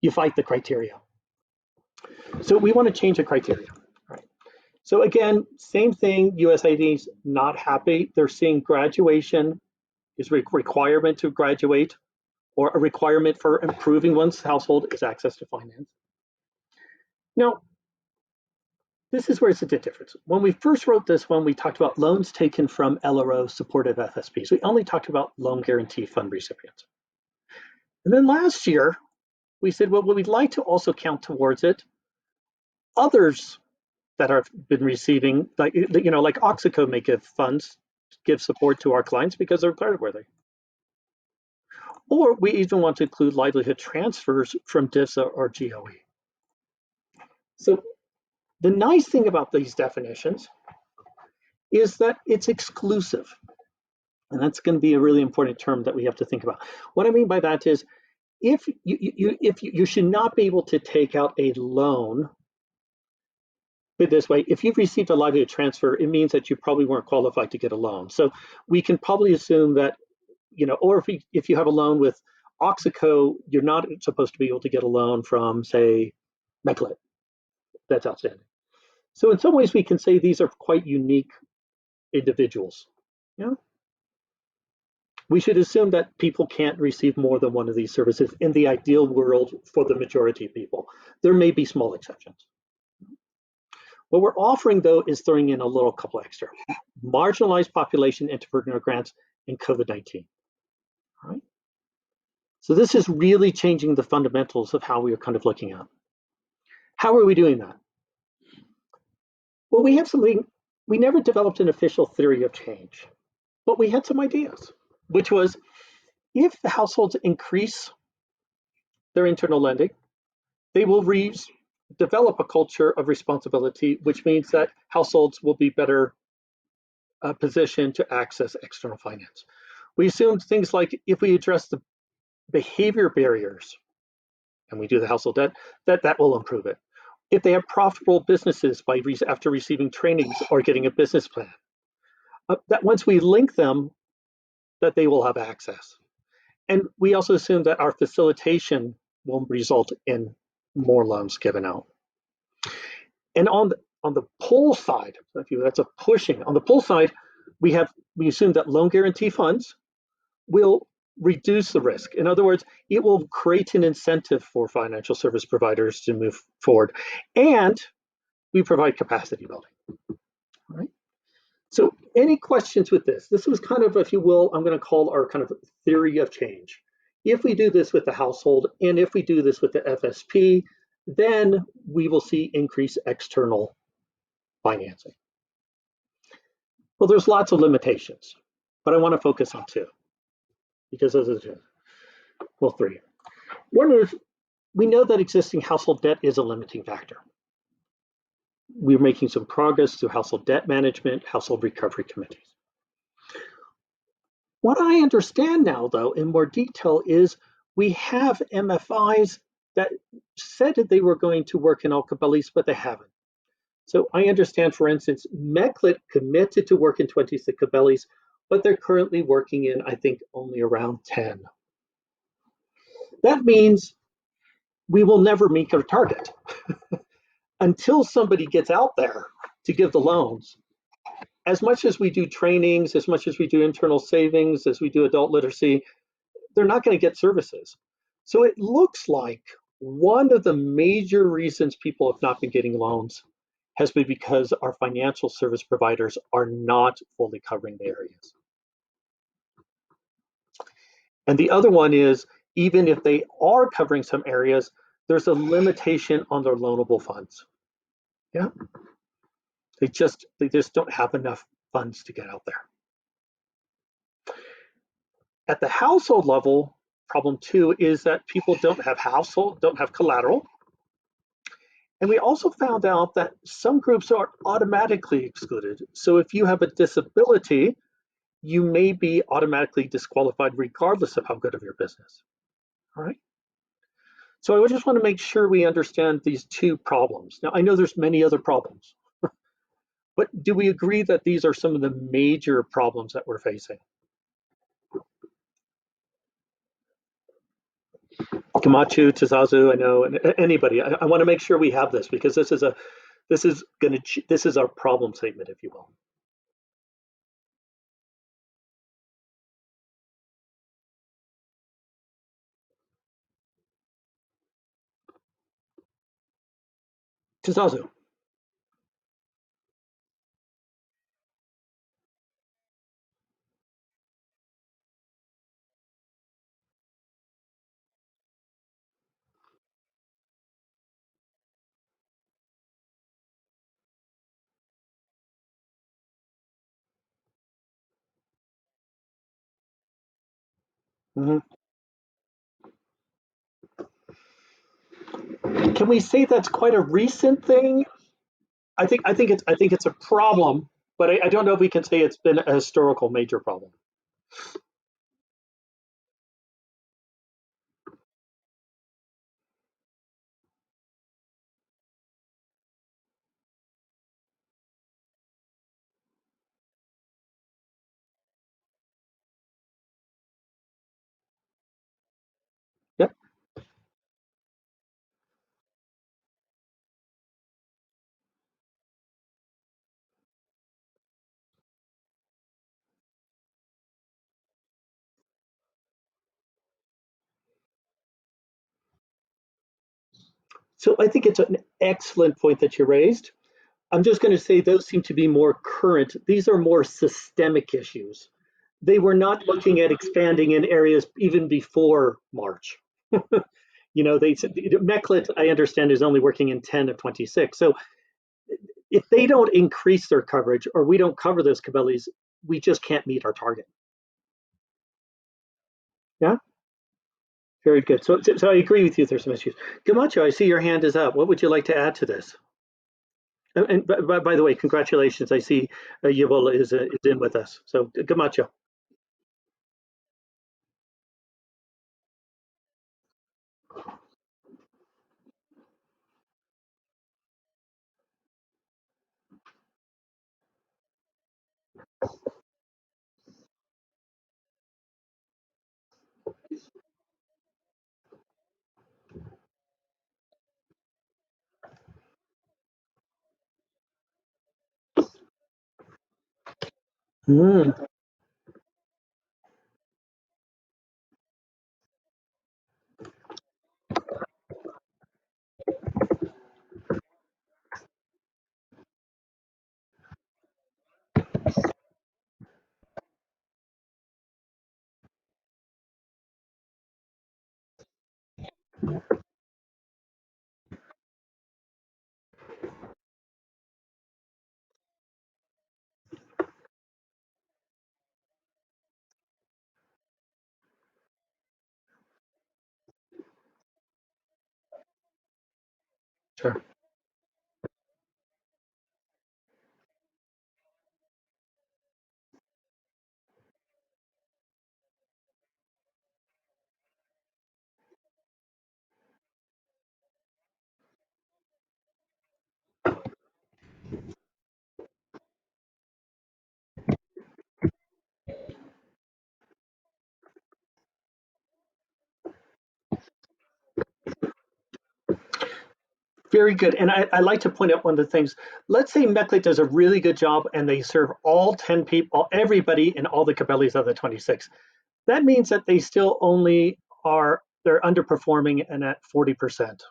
you fight the criteria. So we want to change the criteria. Right. So again, same thing. USAID's not happy. They're seeing graduation is a requirement to graduate, or a requirement for improving one's household is access to finance. Now, this is where it's a bit different. When we first wrote this one, we talked about loans taken from LRO supportive FSPs. We only talked about loan guarantee fund recipients. And then last year, we said, well, we'd like to also count towards it others that have been receiving, like Oxaco may give funds, give support to our clients because they're creditworthy. Or we even want to include livelihood transfers from DIFSA or GOE. So the nice thing about these definitions is that it's exclusive. And that's going to be a really important term that we have to think about. What I mean by that is, if you should not be able to take out a loan. Put it this way, if you've received a livelihood transfer, it means that you probably weren't qualified to get a loan. So we can probably assume that, or if you have a loan with Oxaco, you're not supposed to be able to get a loan from, say, Meclit. That's outstanding. So in some ways, we can say these are quite unique individuals. Yeah. We should assume that people can't receive more than one of these services in the ideal world for the majority of people. There may be small exceptions. What we're offering, though, is throwing in a little couple extra. Marginalized population entrepreneur grants and COVID-19. All right. So this is really changing the fundamentals of how we are kind of looking at. How are we doing that? Well, we have something, we never developed an official theory of change, but we had some ideas, which was, if the households increase their internal lending, they will develop a culture of responsibility, which means that households will be better positioned to access external finance. We assumed things like, if we address the behavior barriers and we do the household debt, that will improve it. If they have profitable businesses after receiving trainings or getting a business plan, that once we link them, that they will have access. And we also assume that our facilitation will result in more loans given out. And on the pull side, that's a pushing. On the pull side, we assume that loan guarantee funds will reduce the risk. In other words, it will create an incentive for financial service providers to move forward. And we provide capacity building. All right. So any questions with this? This was kind of, if you will, I'm going to call our kind of theory of change. If we do this with the household, and if we do this with the FSP, then we will see increased external financing. Well, there's lots of limitations, but I want to focus on two, because those are the two. Well, three. One is, we know that existing household debt is a limiting factor. We're making some progress through household debt management, household recovery committees. What I understand now, though, in more detail, is we have MFIs that said that they were going to work in all Cabeles, but they haven't. So I understand, for instance, Meclit committed to work in 26 Cabeles, but they're currently working in, I think, only around 10. That means we will never meet our target until somebody gets out there to give the loans. As much as we do trainings, as much as we do internal savings, as we do adult literacy, they're not going to get services. So it looks like one of the major reasons people have not been getting loans has been because our financial service providers are not fully covering the areas. And the other one is, even if they are covering some areas, there's a limitation on their loanable funds. Yeah, they just don't have enough funds to get out there. At the household level, problem two is that people don't have collateral. And we also found out that some groups are automatically excluded. So if you have a disability, you may be automatically disqualified regardless of how good of your business. All right. So I just want to make sure we understand these two problems. Now I know there's many other problems, but do we agree that these are some of the major problems that we're facing? Camacho, Tazazu, I know, and anybody. I want to make sure we have this because this is our problem statement, if you will. Tazazu. Mhm. Can we say that's quite a recent thing? I think it's a problem, but I don't know if we can say it's been a historical major problem. Yep. So I think it's an excellent point that you raised. I'm just going to say those seem to be more current. These are more systemic issues. They were not looking at expanding in areas even before March. You know, they said Meclit, I understand, is only working in 10 of 26. So if they don't increase their coverage or we don't cover those Cabela's, we just can't meet our target. Yeah, very good. So I agree with you. There's some issues. Camacho, I see your hand is up. What would you like to add to this? And by the way, congratulations. I see Yvol is in with us. So Camacho. Mm, sure. Very good. And I like to point out one of the things. Let's say Mechley does a really good job and they serve all 10 people, everybody in all the Cabela's of the 26. That means that they still only they're underperforming and at 40%.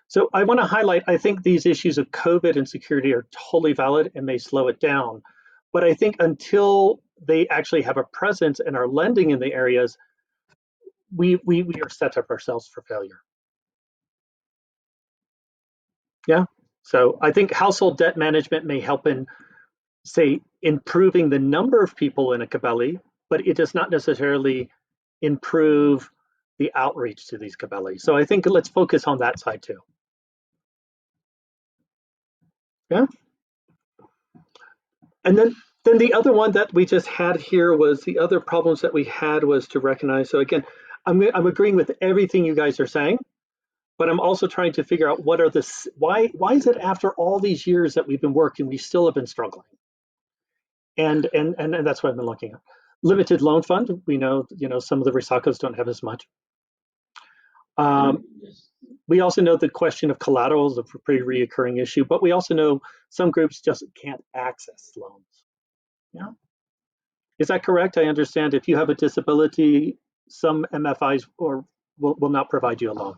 So I want to highlight, I think these issues of COVID and security are totally valid and may slow it down. But I think until they actually have a presence and are lending in the areas, we are set up ourselves for failure. Yeah. So I think household debt management may help in, say, improving the number of people in a cabelli, but it does not necessarily improve the outreach to these cabellis. So I think let's focus on that side too. Yeah. And then the other one that we just had here was the other problems that we had was to recognize. So again, I'm agreeing with everything you guys are saying, but I'm also trying to figure out what are the why is it after all these years that we've been working, we still have been struggling? And that's what I've been looking at. Limited loan fund. We know, some of the Risacos don't have as much. Um, we also know the question of collateral is a pretty reoccurring issue, but we also know some groups just can't access loans. Yeah. Is that correct? I understand if you have a disability, some MFIs will not provide you a loan.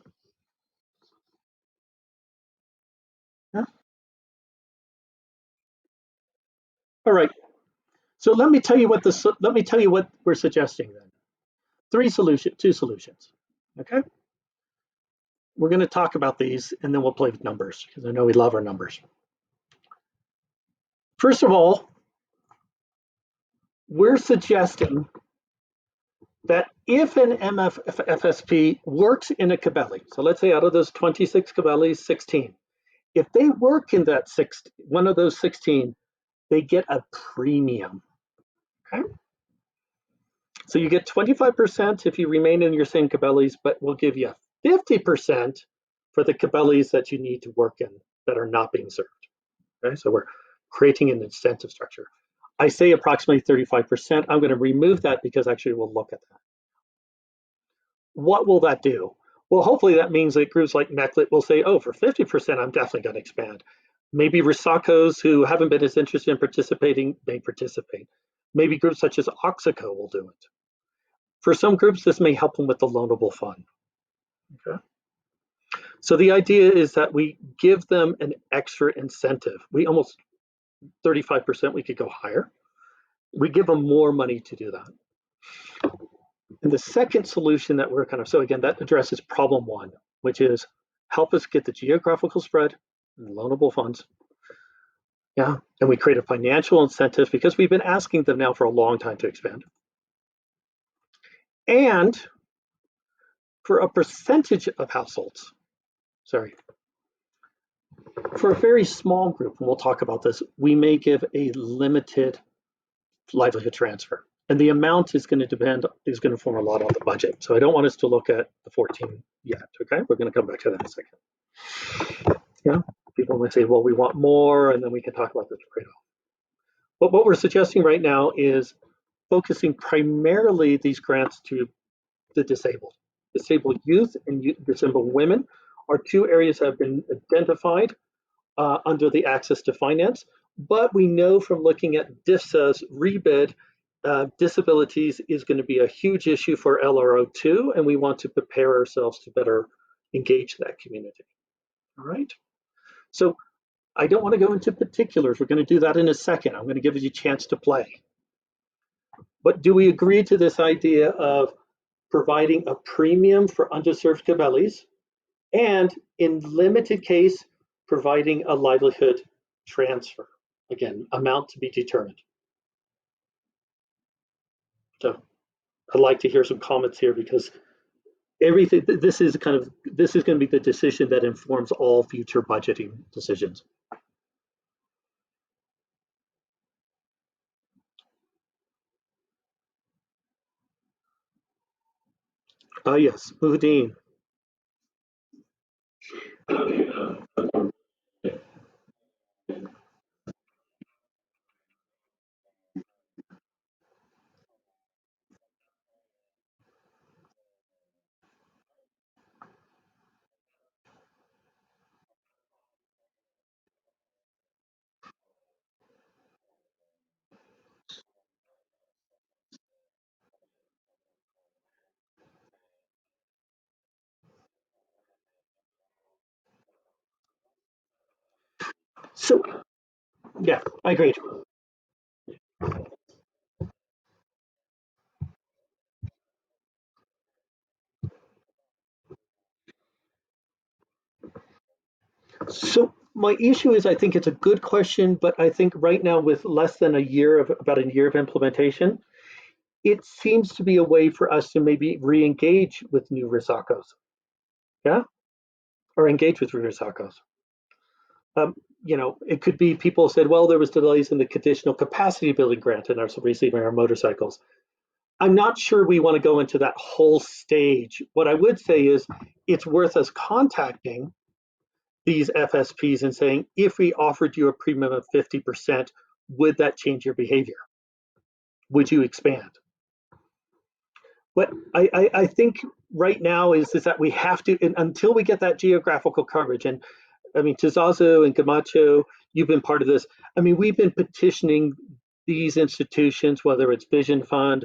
Yeah. All right. So let me tell you what we're suggesting then. Two solutions. Okay. We're going to talk about these and then we'll play with numbers because I know we love our numbers. First of all, we're suggesting that if an FSP works in a cabelli, so let's say out of those 26 cabellis, 16, if they work in that one of those 16, they get a premium. Okay. So you get 25% if you remain in your same cabellis, but we'll give you 50% for the cabellis that you need to work in that are not being served. Okay. So we're creating an incentive structure. I say approximately 35%. I'm going to remove that because actually we'll look at that. What will that do? Well, hopefully that means that groups like Meclit will say, oh, for 50%, I'm definitely going to expand. Maybe Risacos who haven't been as interested in participating may participate. Maybe groups such as Oxaco will do it. For some groups, this may help them with the loanable fund. Okay. So the idea is that we give them an extra incentive. We almost 35%, we could go higher. We give them more money to do that. And the second solution that we're so again, that addresses problem one, which is help us get the geographical spread and loanable funds. Yeah. And we create a financial incentive because we've been asking them now for a long time to expand. And for a percentage of households, for a very small group, and we'll talk about this, we may give a limited livelihood transfer. And the amount is going to form a lot on the budget. So I don't want us to look at the 14 yet. Okay. We're going to come back to that in a second. Yeah. People might say, well, we want more, and then we can talk about the trade-off. But what we're suggesting right now is focusing primarily these grants to the disabled. Disabled youth and disabled women are two areas that have been identified under the access to finance. But we know from looking at DIFSA's rebid, disabilities is going to be a huge issue for LRO2, and we want to prepare ourselves to better engage that community. All right. So I don't want to go into particulars. We're going to do that in a second. I'm going to give you a chance to play. But do we agree to this idea of providing a premium for underserved cabellis and in limited case, providing a livelihood transfer? Again, amount to be determined. So I'd like to hear some comments here because everything, this is going to be the decision that informs all future budgeting decisions. Yes, Muhdin. So yeah, I agree. So my issue is I think it's a good question, but I think right now with less than a year of about a year of implementation, it seems to be a way for us to maybe re-engage with new Risakos. Yeah, or engage with Risakos. Um, it could be people said, well, there was delays in the conditional capacity building grant and our receiving our motorcycles. I'm not sure we want to go into that whole stage. What I would say is it's worth us contacting these FSPs and saying, if we offered you a premium of 50%, would that change your behavior? Would you expand? What I think right now is that we have to, until we get that geographical coverage, and I mean, Tizazo and Camacho, you've been part of this. I mean, we've been petitioning these institutions, whether it's Vision Fund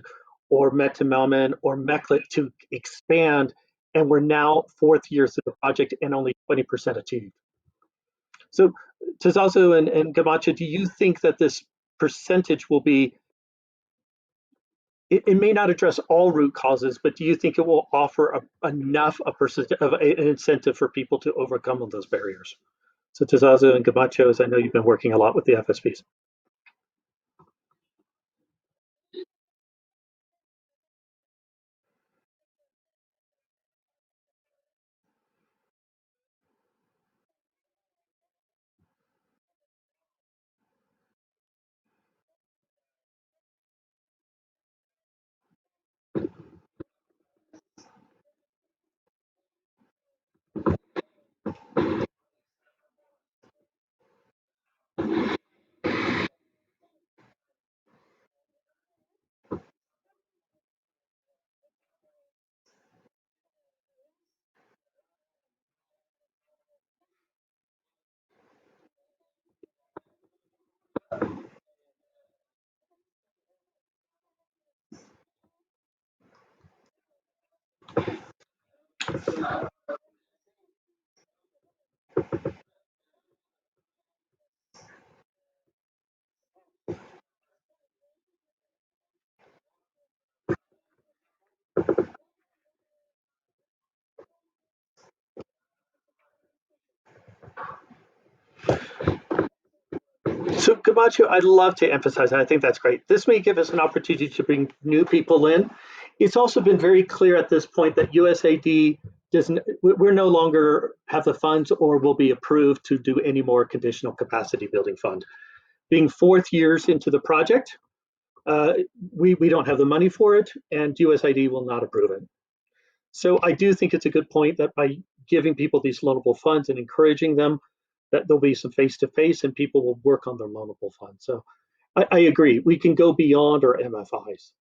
or Metamelman or MECLIT, to expand, and we're now 4th years of the project and only 20% achieved. So, Tizazo and Camacho, do you think that this percentage will be, it may not address all root causes, but do you think it will offer enough of an incentive for people to overcome those barriers? So Tizazo and Camacho, as I know you've been working a lot with the FSPs. So Camacho, I'd love to emphasize, and I think that's great. This may give us an opportunity to bring new people in. It's also been very clear at this point that USAID doesn't, we're no longer have the funds or will be approved to do any more conditional capacity building fund. Being 4th years into the project, uh, we don't have the money for it, and USAID will not approve it. So I do think it's a good point that by giving people these loanable funds and encouraging them, that there'll be some face to face and people will work on their loanable funds. So I agree. We can go beyond our MFIs.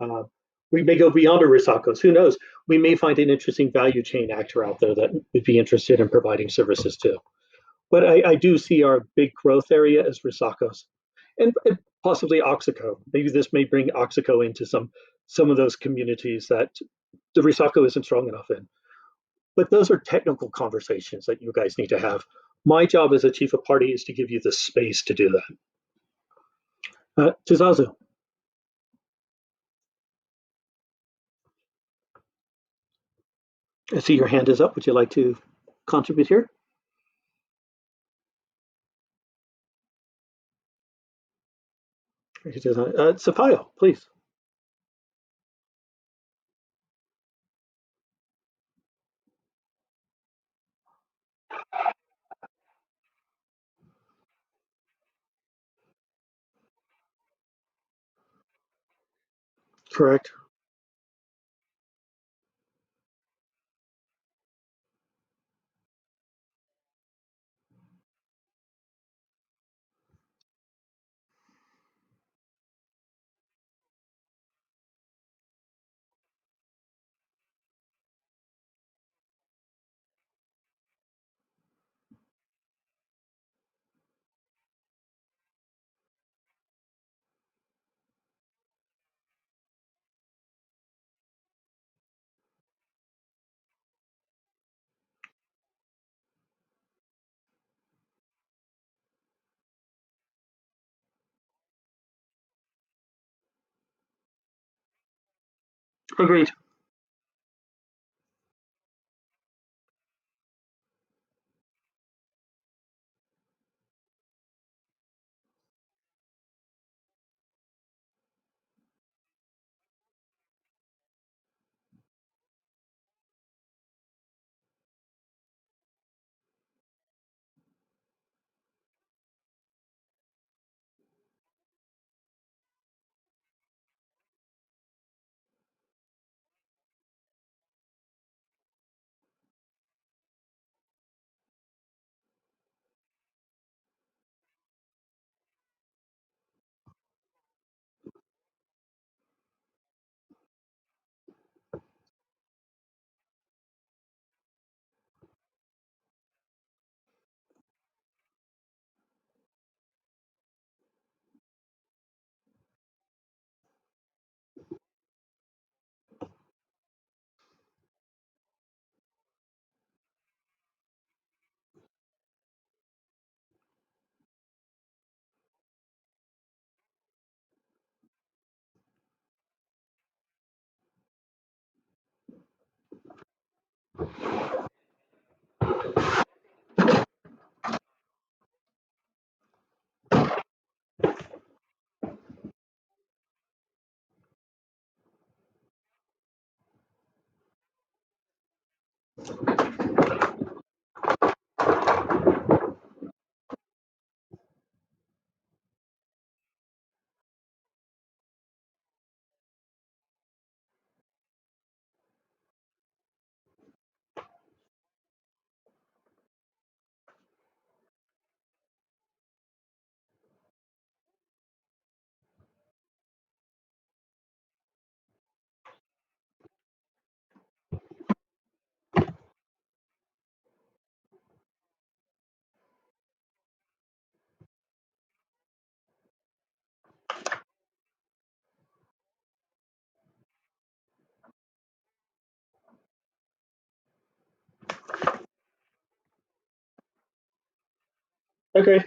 Uh, we may go beyond our Risakos. Who knows? We may find an interesting value chain actor out there that would be interested in providing services too. But I do see our big growth area as Risakos and possibly Oxaco. Maybe this may bring Oxaco into some of those communities that the Risako isn't strong enough in. But those are technical conversations that you guys need to have. My job as a chief of party is to give you the space to do that. Tizazu, I see your hand is up. Would you like to contribute here? Safayo, please. Correct. Agreed. Okay.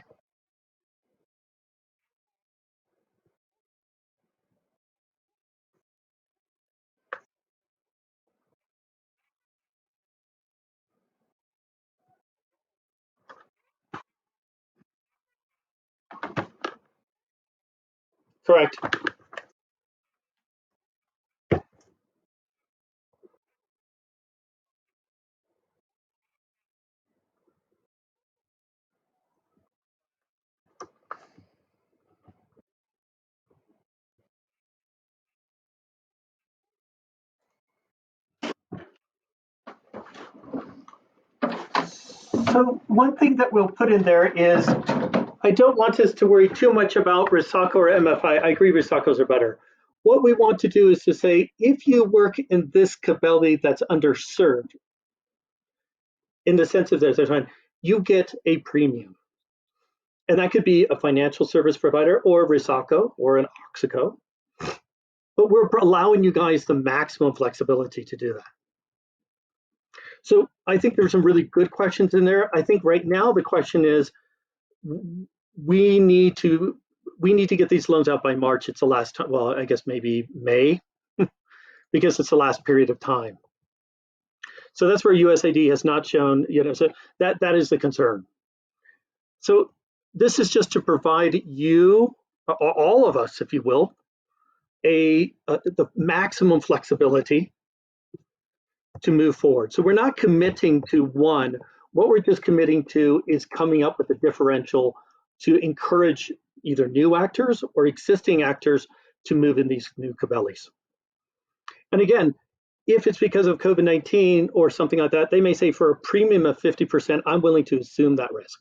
Correct. So one thing that we'll put in there is I don't want us to worry too much about Risako or MFI. I agree Risakos are better. What we want to do is to say, if you work in this Cabelli that's underserved, in the sense of there's one, you get a premium. And that could be a financial service provider or Risako or an Oxico. But we're allowing you guys the maximum flexibility to do that. So I think there's some really good questions in there. I think right now the question is we need to we need to get these loans out by March. It's the last time. Well, I guess maybe May, because it's the last period of time. So that's where USAID has not shown. So that is the concern. So this is just to provide you, all of us, if you will, the maximum flexibility to move forward. So we're not committing to one. What we're just committing to is coming up with a differential to encourage either new actors or existing actors to move in these new Cabellis. And again, if it's because of COVID-19 or something like that, they may say for a premium of 50%, I'm willing to assume that risk.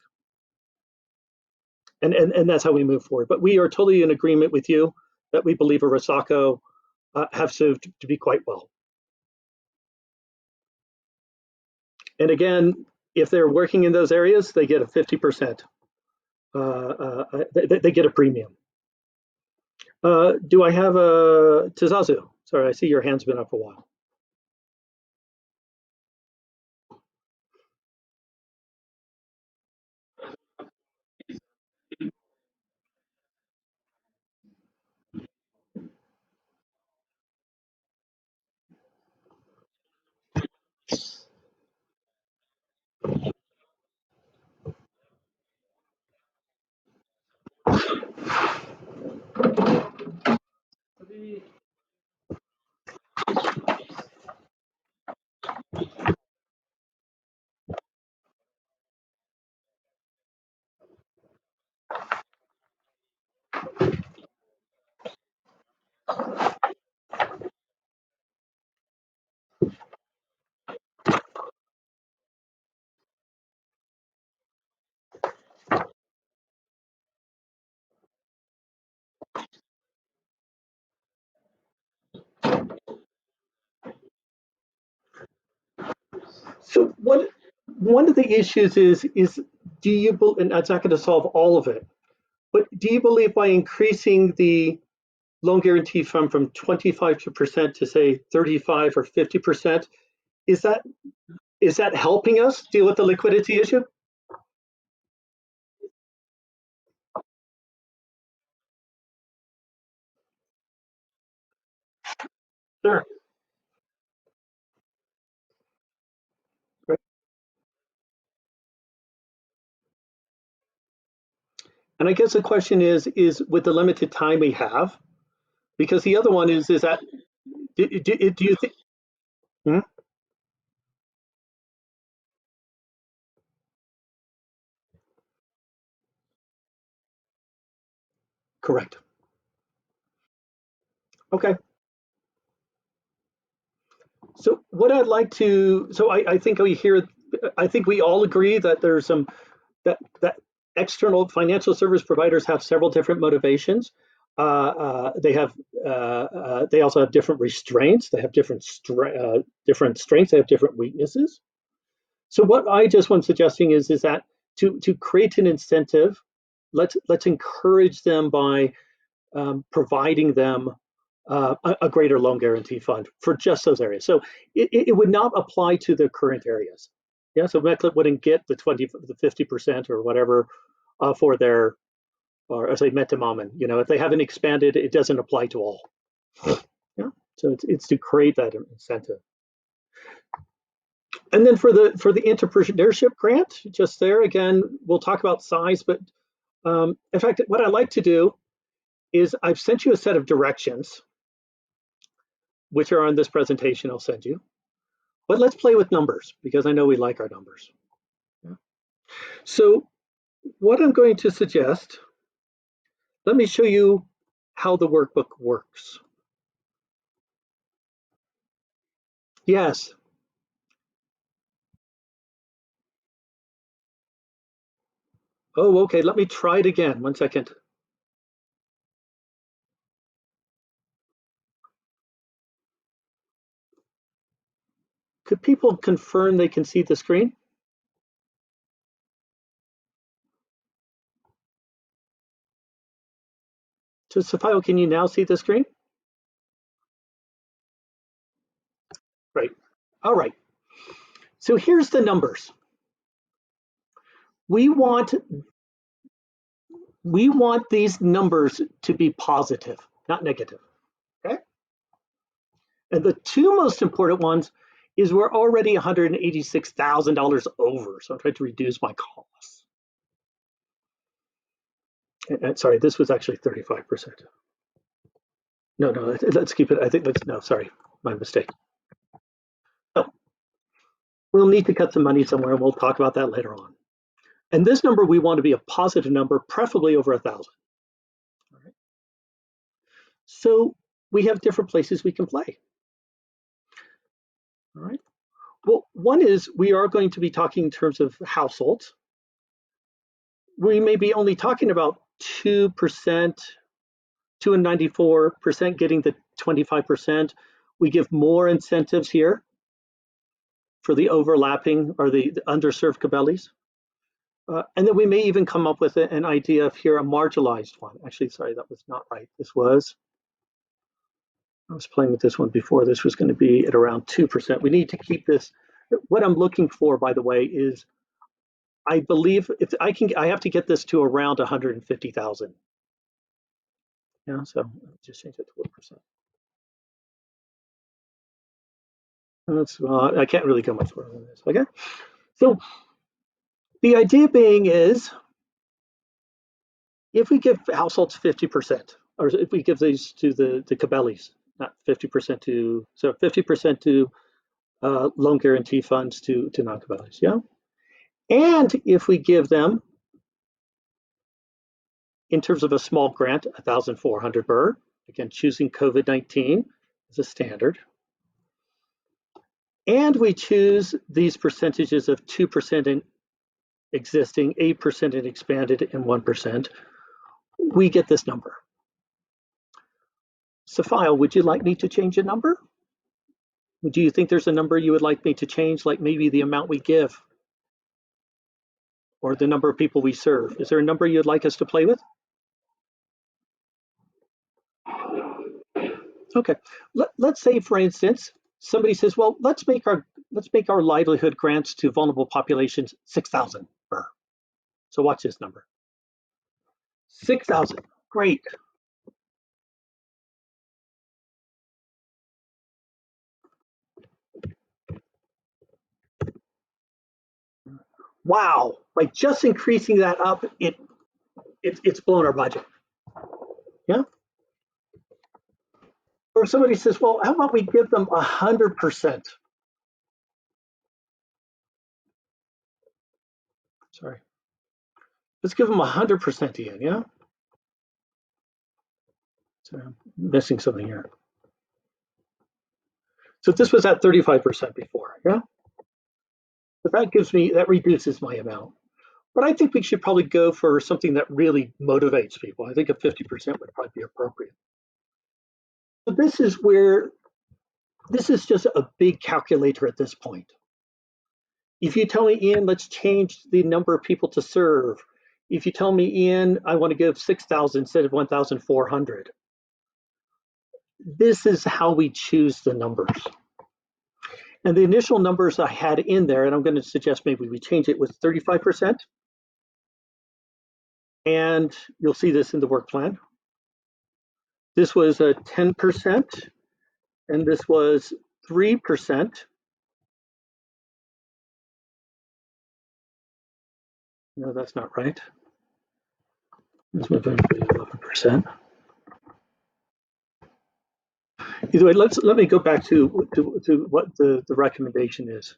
And that's how we move forward. But we are totally in agreement with you that we believe a Risako have served to be quite well. And again, if they're working in those areas, they get a 50%. They get a premium. Do I have a Tizazu? Sorry, I see your hand's been up a while. So one of the issues is do you and that's not going to solve all of it, but do you believe by increasing the loan guarantee fund from 25% to say 35 or 50%, is that helping us deal with the liquidity issue? Sure. And I guess the question is with the limited time we have, because the other one is that do you think? Hmm? Correct. Okay. So what I'd like to, so I think we hear, I think we all agree that there's some that external financial service providers have several different motivations. They have they also have different restraints. They have different strengths. They have different weaknesses. So what I just want suggesting is that to create an incentive, let's encourage them by providing them a greater loan guarantee fund for just those areas. So it would not apply to the current areas. Yeah, so MECLIP wouldn't get the 50% or whatever for their, or as I met to Mammon, if they haven't expanded, it doesn't apply to all. Yeah, so it's to create that incentive. And then for the entrepreneurship grant, just there again, we'll talk about size, but in fact, what I like to do is I've sent you a set of directions, which are on this presentation I'll send you. But let's play with numbers because I know we like our numbers. Yeah. So what I'm going to suggest, let me show you how the workbook works. Yes. Oh, okay. Let me try it again. 1 second. Could people confirm they can see the screen? So Safio, can you now see the screen? Right. All right. So here's the numbers. We want we want these numbers to be positive, not negative. Okay. And the two most important ones is we're already $186,000 over. So I'm trying to reduce my costs. And sorry, this was actually 35%. No, let's keep it. I think that's, no, sorry, my mistake. So we'll need to cut some money somewhere and we'll talk about that later on. And this number, we want to be a positive number, preferably over 1,000. All right. So we have different places we can play. All right. Well, one is we are going to be talking in terms of households. We may be only talking about 2%, 294% getting the 25%. We give more incentives here for the overlapping or the underserved Cabela's. And then we may even come up with an idea of here a marginalized one. Actually, sorry, that was not right. I was playing with this one before. This was going to be at around 2%. We need to keep this. What I'm looking for, by the way, is I believe if I have to get this to around 150,000. Yeah, so just change it to 1%. I can't really go much further than this. Okay, so the idea being is if we give households 50%, or if we give these to the Cabela's, not 50% to, so 50% to loan guarantee funds to non-Cabela's, yeah? And if we give them, in terms of a small grant, 1,400 per, again, choosing COVID-19 as a standard, and we choose these percentages of 2% in existing, 8% in expanded, and 1%, we get this number. Safia, would you like me to change a number? Do you think there's a number you would like me to change, like maybe the amount we give or the number of people we serve? Is there a number you'd like us to play with? Okay. Let's say, for instance, somebody says, well, let's make our livelihood grants to vulnerable populations 6,000 per. So watch this number. 6,000. Great. Wow. By just increasing that up, it's blown our budget. Yeah. Or somebody says, well, how about we give them 100%? Sorry. Let's give them 100% Ian, yeah? So I'm missing something here. So this was at 35% before, yeah? But that reduces my amount. But I think we should probably go for something that really motivates people. I think a 50% would probably be appropriate. So this is just a big calculator at this point. If you tell me, Ian, let's change the number of people to serve. If you tell me, Ian, I want to give 6,000 instead of 1,400, this is how we choose the numbers. And the initial numbers I had in there, and I'm going to suggest maybe we change it, was 35%. And you'll see this in the work plan. This was a 10%, and this was 3%. No, that's not right. This was 11%. Either way, let me go back to what the recommendation is.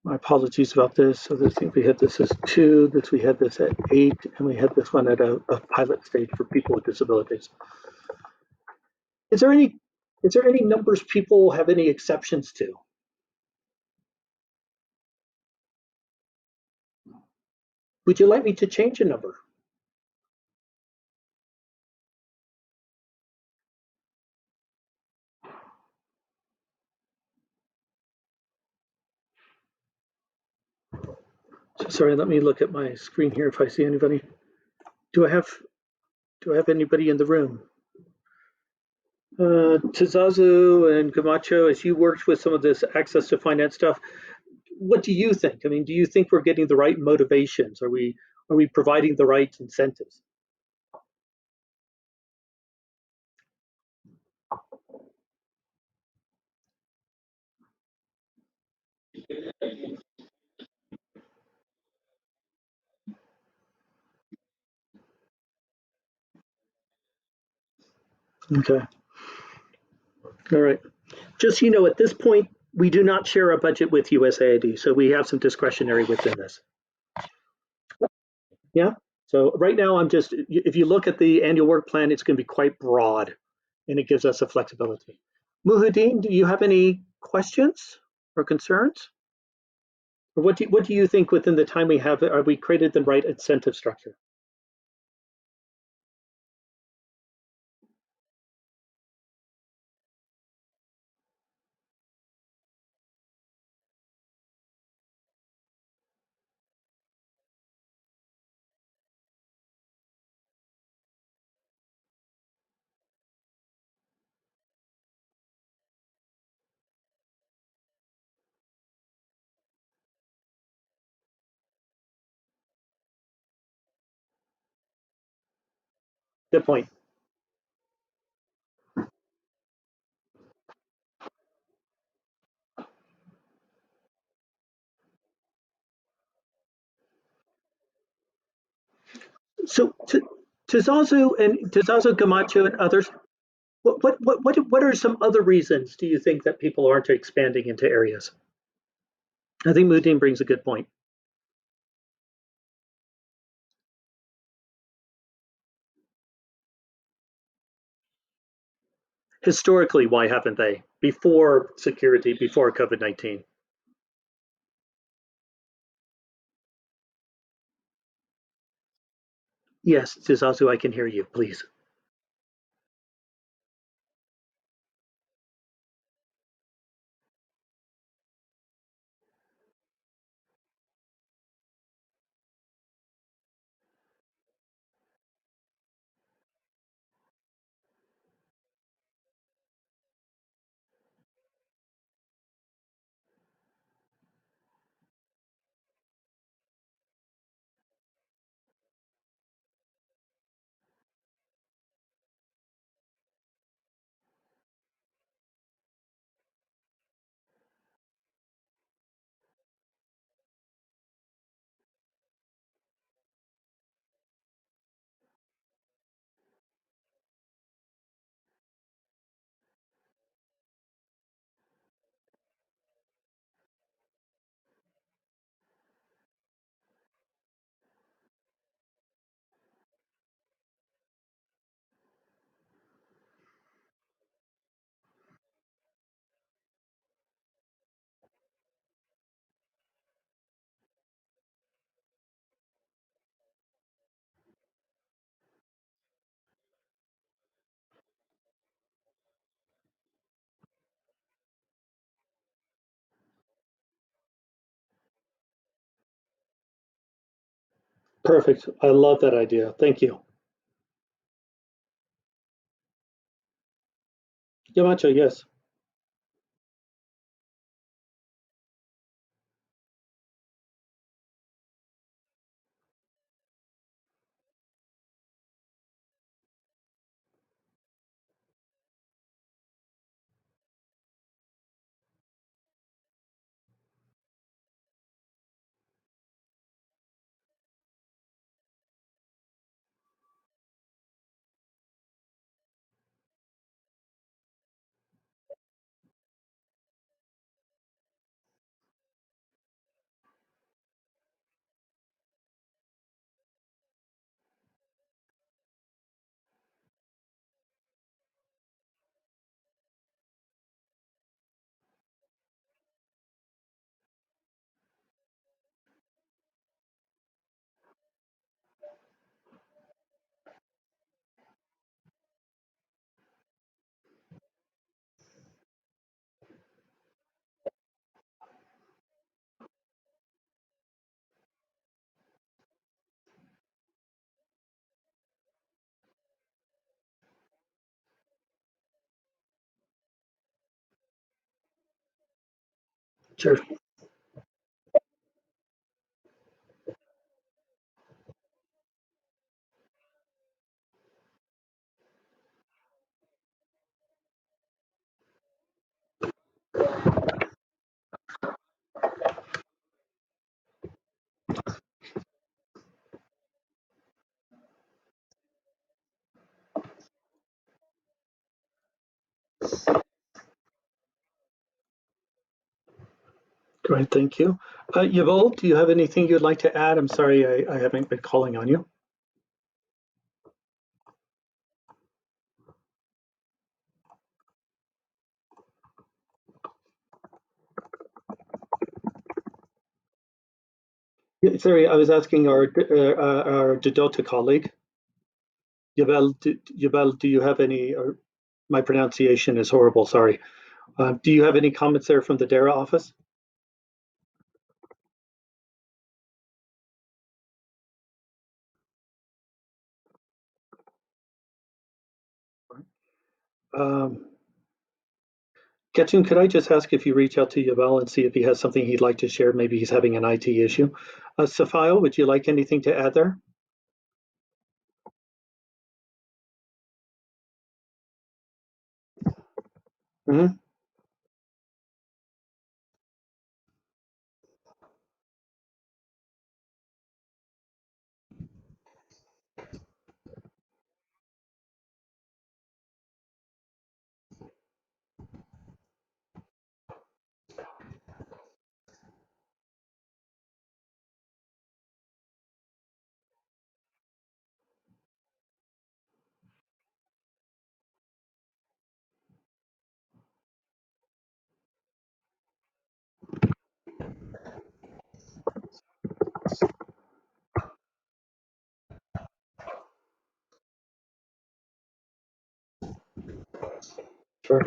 My apologies about this. So I think we had this as 2, this we had this at 8, and we had this one at a pilot stage for people with disabilities. Is there any numbers people have any exceptions to? Would you like me to change a number? So sorry, let me look at my screen here if I see anybody. Do I have anybody in the room? Tizazu and Gamacho, as you worked with some of this access to finance stuff, what do you think? I mean, do you think we're getting the right motivations? Are we providing the right incentives? Okay. All right. Just so you know, at this point, we do not share a budget with USAID, so we have some discretionary within this. Yeah. So right now, if you look at the annual work plan, it's going to be quite broad, and it gives us a flexibility. Muhyiddin, do you have any questions or concerns? Or what do you think within the time we have, are we created the right incentive structure? Good point. So to Zazu Gamacho and others, what are some other reasons do you think that people aren't expanding into areas? I think Muhyiddin brings a good point. Historically, why haven't they? Before security, before COVID-19. Yes, Zazu, I can hear you, please. Perfect. I love that idea. Thank you. Yamacho, yes. Sure. Great, thank you. Yuval, do you have anything you'd like to add? I'm sorry, I haven't been calling on you. Yeah, sorry, I was asking our Dodota colleague, Yuval, do you have any, or my pronunciation is horrible, sorry. Do you have any comments there from the DARA office? Um, Ketchum, could I just ask if you reach out to Yuval and see if he has something he'd like to share? Maybe he's having an IT issue. Safio, would you like anything to add there? Hmm. Sure,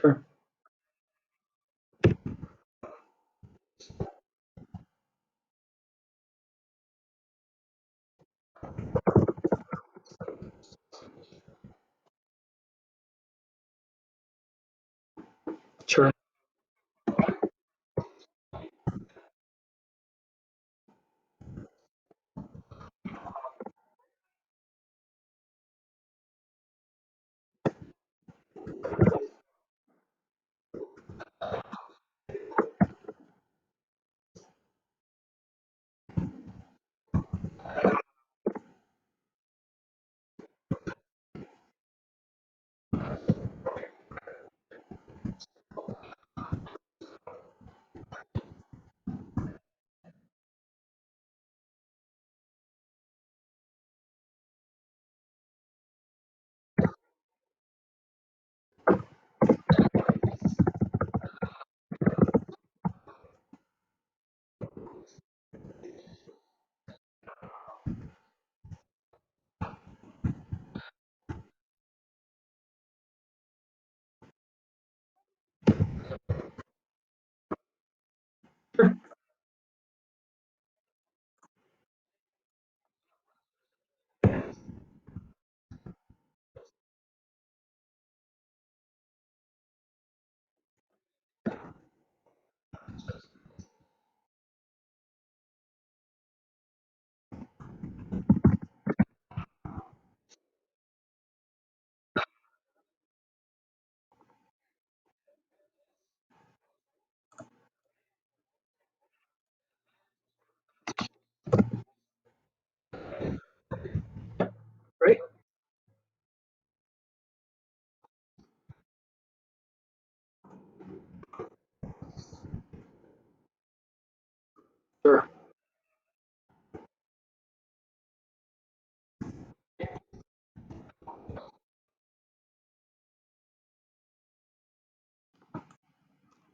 sure, sure,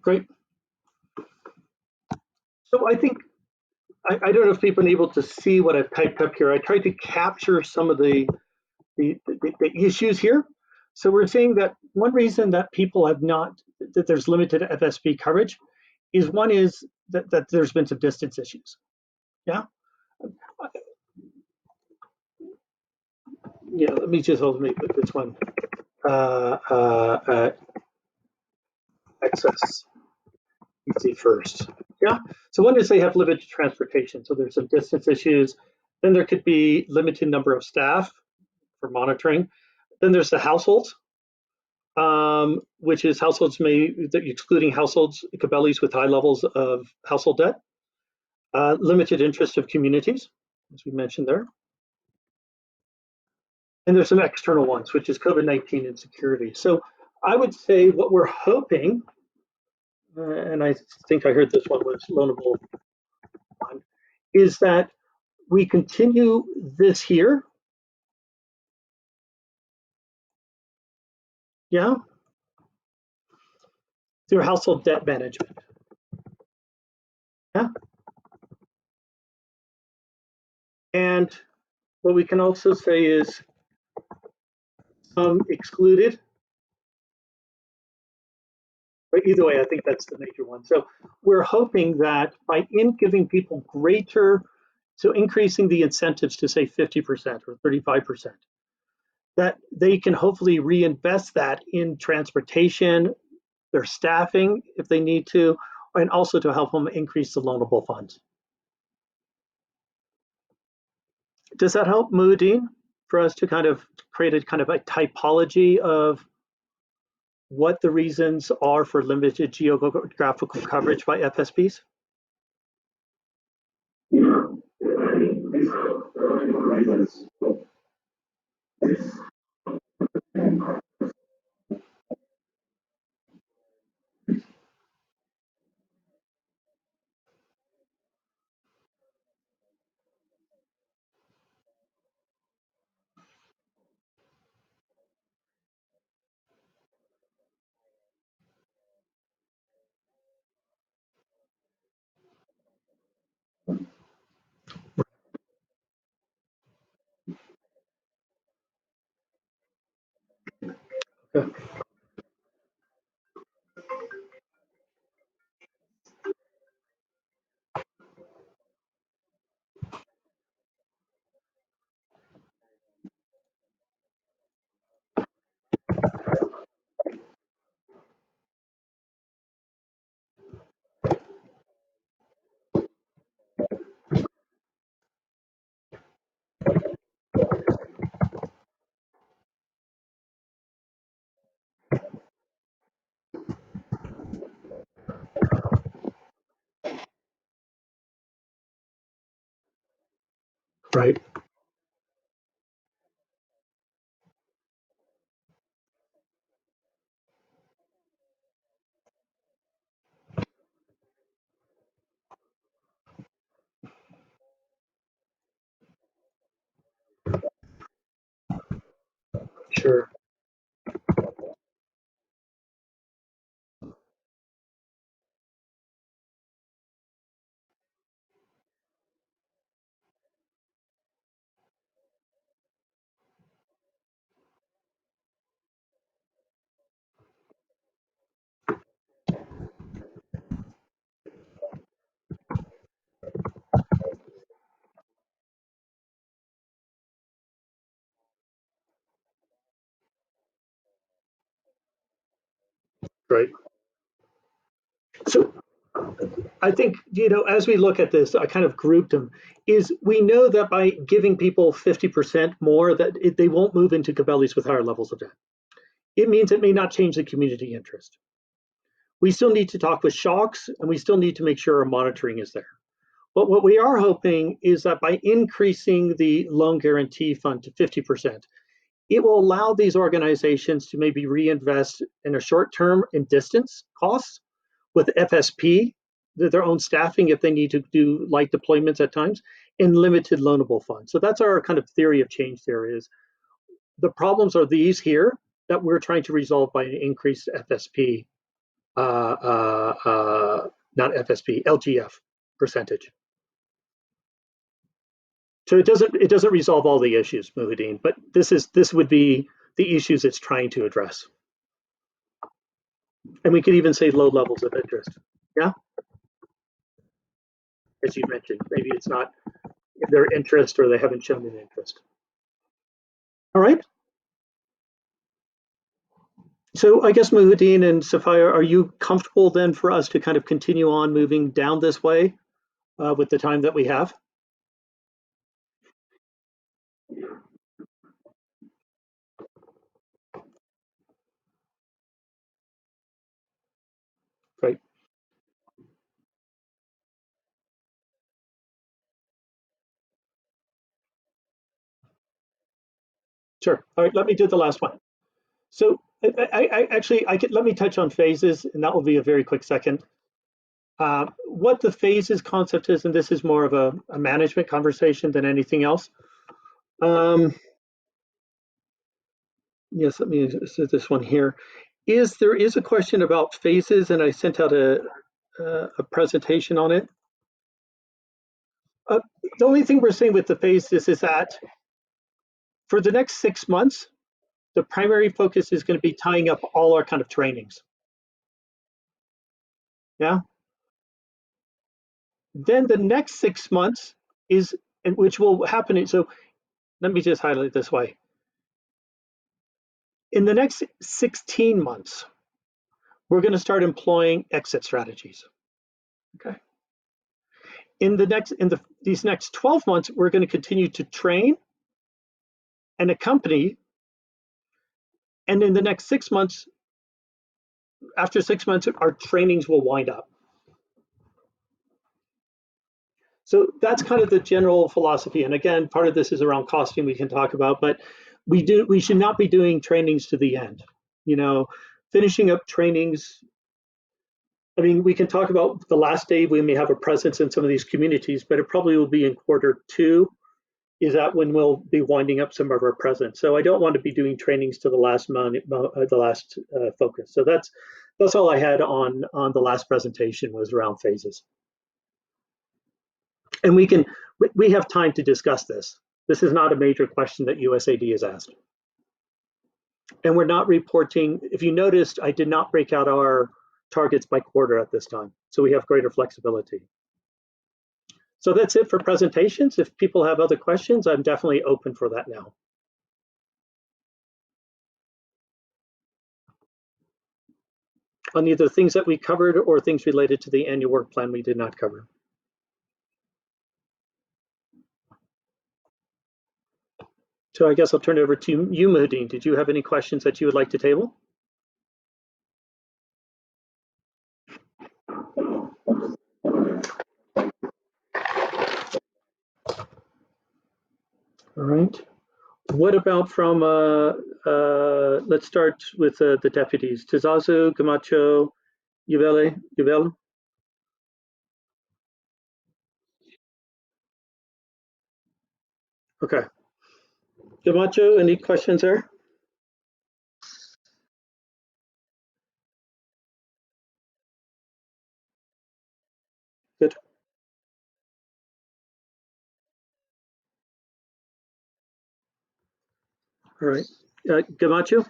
Great. So I think, I don't know if people have been able to see what I've typed up here. I tried to capture some of the issues here. So we're seeing that one reason that people have not, that there's limited FSP coverage is one is that there's been some distance issues. Yeah. Yeah, let me just hold me with this one. Uh, uh, uh, Access easy first. Yeah. So one is they have limited transportation. So there's some distance issues. Then there could be limited number of staff for monitoring. Then there's the households, which is households excluding households, Cabela's with high levels of household debt, limited interest of communities, as we mentioned there. And there's some external ones, which is COVID-19 and security. So I would say what we're hoping, and I think I heard this one was loanable, is that we continue this here. Yeah. Through household debt management. Yeah. And what we can also say is some excluded. But either way, I think that's the major one. So we're hoping that by giving people greater, so increasing the incentives to say 50% or 35%, that they can hopefully reinvest that in transportation, their staffing if they need to, and also to help them increase the loanable funds. Does that help, Muad'Din, for us to kind of create a kind of a typology of what the reasons are for limited geographical coverage by FSPs? Right. Sure. Right. So I think, as we look at this, I kind of grouped them, is we know that by giving people 50% more, that they won't move into Cabela's with higher levels of debt. It means it may not change the community interest. We still need to talk with shocks, and we still need to make sure our monitoring is there. But what we are hoping is that by increasing the loan guarantee fund to 50%, it will allow these organizations to maybe reinvest in a short term in distance costs with FSP, their own staffing if they need to do light deployments at times, and limited loanable funds. So that's our kind of theory of change there is the problems are these here that we're trying to resolve by an increased FSP not FSP, LGF percentage. So it doesn't resolve all the issues, Muhyiddin, but this would be the issues it's trying to address. And we could even say low levels of interest. Yeah, as you mentioned, maybe it's not their interest or they haven't shown an interest. All right. So I guess Muhyiddin and Safia, are you comfortable then for us to kind of continue on moving down this way with the time that we have? Great. Sure. All right. Let me do the last one. So let me touch on phases, and that will be a very quick second. What the phases concept is, and this is more of a management conversation than anything else. Um, yes, let me say this one here. There is a question about phases, and I sent out a presentation on it. Uh, the only thing we're saying with the phases is that for the next 6 months, the primary focus is going to be tying up all our kind of trainings. Yeah. Then the next 6 months is, and which will happen. So let me just highlight this way. In the next 16 months, we're going to start employing exit strategies. Okay. These next 12 months, we're going to continue to train and accompany. And in the next 6 months, after 6 months, our trainings will wind up. So that's kind of the general philosophy. And again, part of this is around costing we can talk about, but we should not be doing trainings to the end. You know, finishing up trainings. I mean, we can talk about the last day we may have a presence in some of these communities, but it probably will be in Q2. Is that when we'll be winding up some of our presence? So I don't want to be doing trainings to the last focus. So that's all I had on the last presentation was around phases. And we have time to discuss this. This is not a major question that USAID has asked. And we're not reporting, if you noticed, I did not break out our targets by quarter at this time. So we have greater flexibility. So that's it for presentations. If people have other questions, I'm definitely open for that now. On either things that we covered or things related to the annual work plan we did not cover. So I guess I'll turn it over to you, Muhyiddin. Did you have any questions that you would like to table? All right. What about from, let's start with the deputies. Tizazu, Camacho, Ubele? Okay. Camacho, any questions there? Good. All right. Camacho?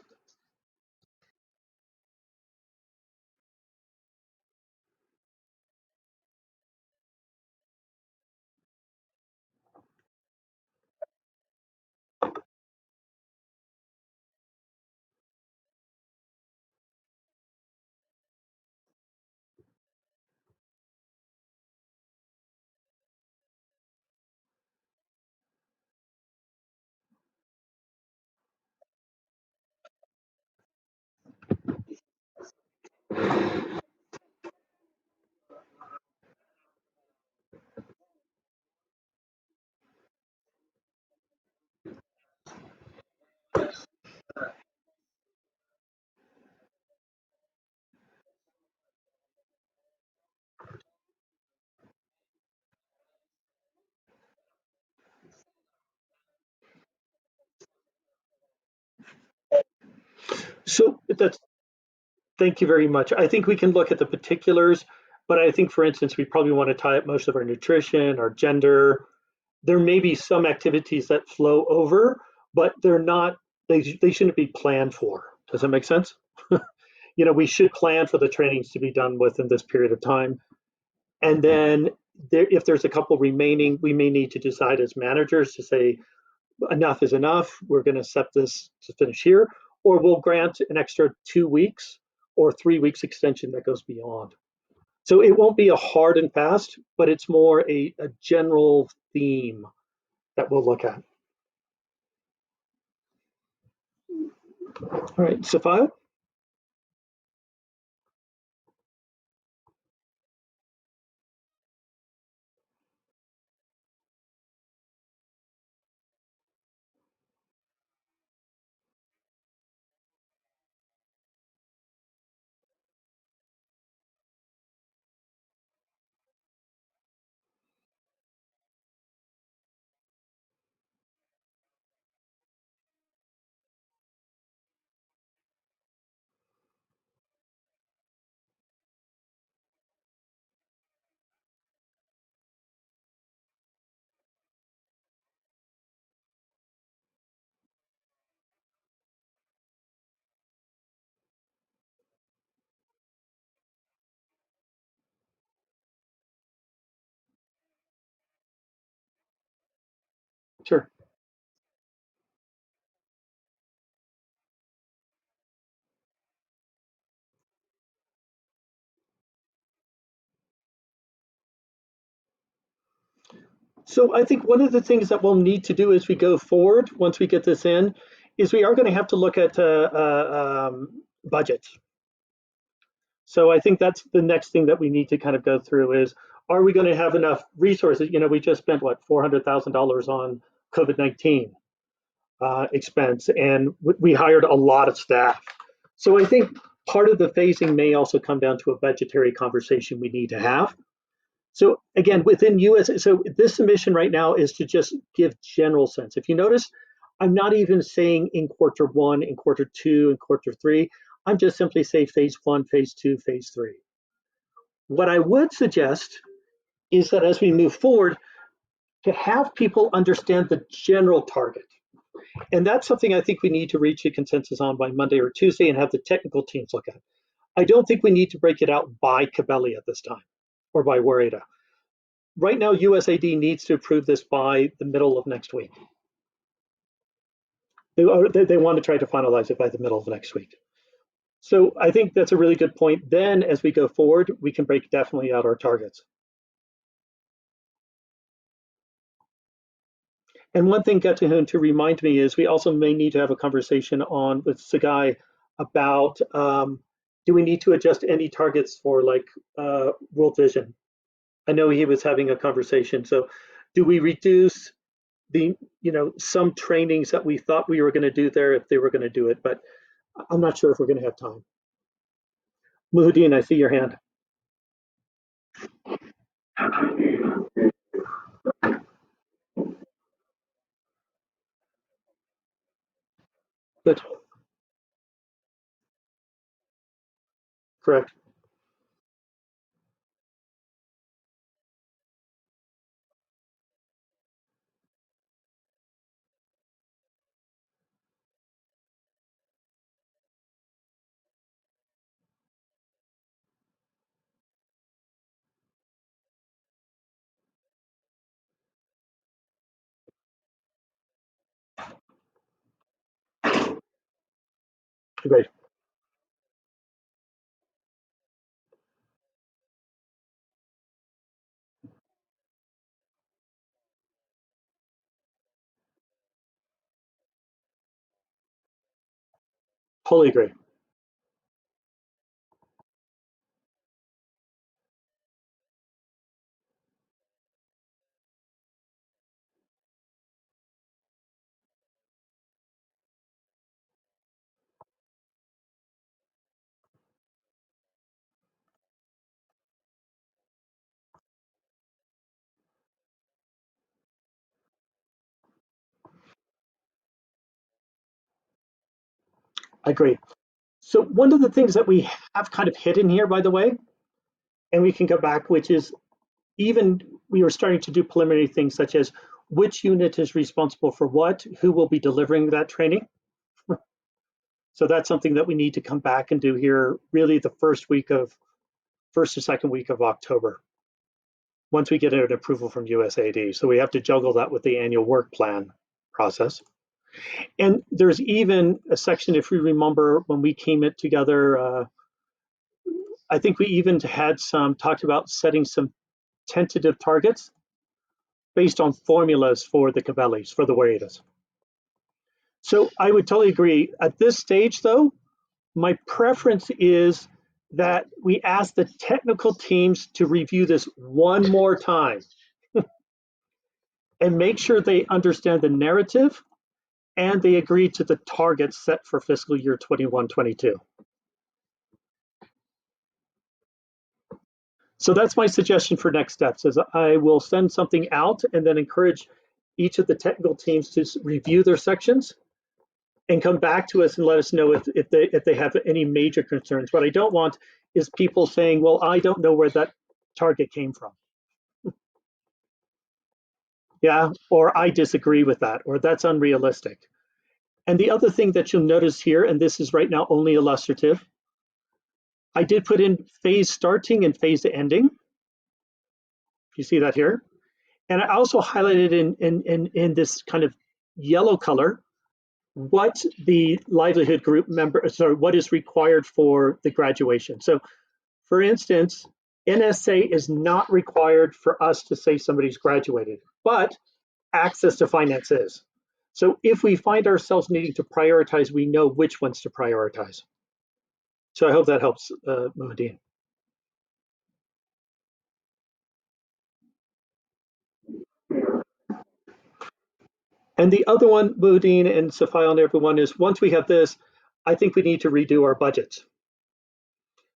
So Thank you very much. I think we can look at the particulars, but I think, for instance, we probably want to tie up most of our nutrition, our gender. There may be some activities that flow over, but they're not, they shouldn't be planned for. Does that make sense? We should plan for the trainings to be done within this period of time. And then if there's a couple remaining, we may need to decide as managers to say, enough is enough. We're going to set this to finish here, or we'll grant an extra 2 weeks or 3 weeks extension that goes beyond. So it won't be a hard and fast, but it's more a general theme that we'll look at. All right, Sophia? Sure. So I think one of the things that we'll need to do as we go forward, once we get this in, is we are going to have to look at budgets. So I think that's the next thing that we need to kind of go through is, are we going to have enough resources? We just spent what, $400,000 on COVID-19 expense, and we hired a lot of staff. So I think part of the phasing may also come down to a budgetary conversation we need to have. So again, within US, so this submission right now is to just give general sense. If you notice, I'm not even saying in quarter one, in quarter two, in quarter three. I'm just simply say phase one, phase two, phase three. What I would suggest is that as we move forward, to have people understand the general target. And that's something I think we need to reach a consensus on by Monday or Tuesday and have the technical teams look at. I don't think we need to break it out by Cabelli at this time or by Wareda. Right now, USAD needs to approve this by the middle of next week. They want to try to finalize it by the middle of next week. So I think that's a really good point. Then as we go forward, we can break definitely out our targets. And one thing, Gatuhun, to remind me is we also may need to have a conversation on with Sagai about do we need to adjust any targets for like World Vision? I know he was having a conversation. So do we reduce the some trainings that we thought we were going to do there if they were going to do it? But I'm not sure if we're going to have time. Muhuddin, I see your hand. Good. Correct. Great. Totally agree. I agree. So one of the things that we have kind of hidden here, by the way, and we can go back, which is even we were starting to do preliminary things such as which unit is responsible for what, who will be delivering that training. So that's something that we need to come back and do here really the first or second week of October, once we get an approval from USAID. So we have to juggle that with the annual work plan process. And there's even a section, if we remember, when we came it together, I think we even had talked about setting some tentative targets based on formulas for the Cabellis, for the Wareitas. So I would totally agree. At this stage, though, my preference is that we ask the technical teams to review this one more time and make sure they understand the narrative and they agree to the targets set for fiscal year 21-22. So that's my suggestion for next steps is I will send something out and then encourage each of the technical teams to review their sections and come back to us and let us know if they have any major concerns. What I don't want is people saying, well, I don't know where that target came from. Yeah, or I disagree with that, or that's unrealistic. And the other thing that you'll notice here, and this is right now only illustrative, I did put in phase starting and phase ending. You see that here? And I also highlighted in this kind of yellow color what the livelihood group member, sorry, what is required for the graduation. So for instance, NSA is not required for us to say somebody's graduated, but access to finance is. So if we find ourselves needing to prioritize, we know which ones to prioritize. So I hope that helps, Muhaddin. And the other one, Muhaddin and Safia and everyone, is once we have this, I think we need to redo our budgets.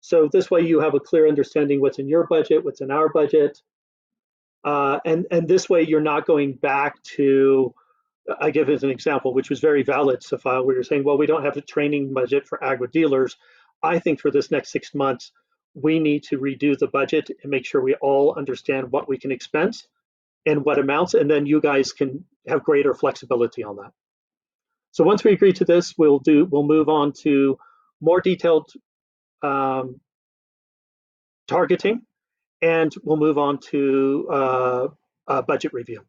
So this way you have a clear understanding what's in your budget, what's in our budget. And this way you're not going back to, I give as an example, which was very valid, Safia, where you're saying, well, we don't have a training budget for agri dealers. I think for this next 6 months, we need to redo the budget and make sure we all understand what we can expense and what amounts, and then you guys can have greater flexibility on that. So once we agree to this, we'll move on to more detailed targeting, and we'll move on to budget review.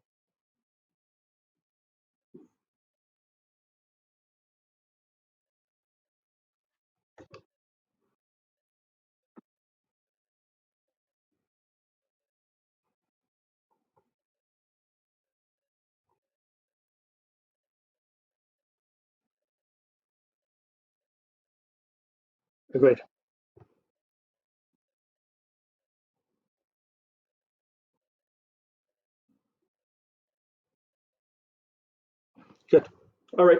Agreed. Good. All right.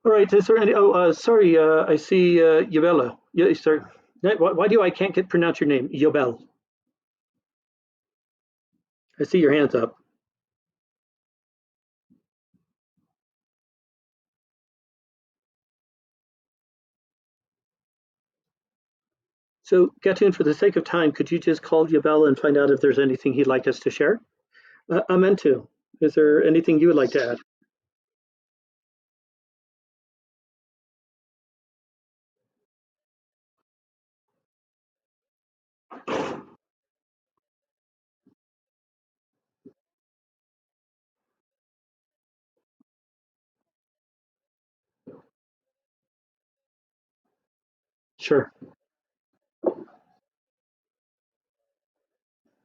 All right. Is there any? Oh, sorry. I see Yabella. Yeah, sorry. Why do I can't get pronounce your name? Yobel. I see your hands up. So, Gatun, for the sake of time, could you just call Yabel and find out if there's anything he'd like us to share? Amentu, is there anything you would like to add? Sure.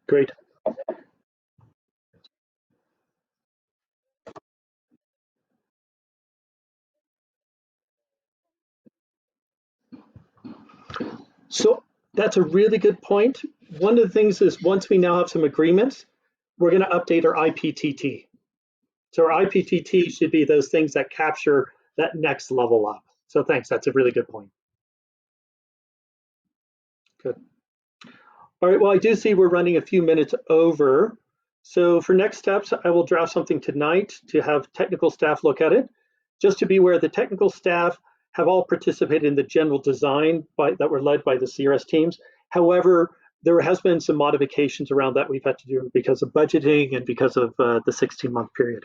Great. So that's a really good point. One of the things is once we now have some agreements, we're going to update our IPTT. So our IPTT should be those things that capture that next level up. So thanks. That's a really good point. Good. All right. Well, I do see we're running a few minutes over. So for next steps, I will draft something tonight to have technical staff look at it. Just to be aware, the technical staff have all participated in the general design that were led by the CRS teams. However, there has been some modifications around that we've had to do because of budgeting and because of the 16-month period.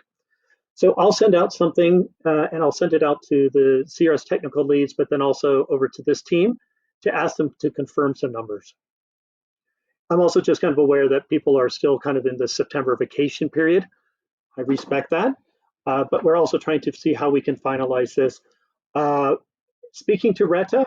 So I'll send out something and I'll send it out to the CRS technical leads, but then also over to this team to ask them to confirm some numbers. I'm also just kind of aware that people are still kind of in the September vacation period. I respect that, but we're also trying to see how we can finalize this. Speaking to Retta,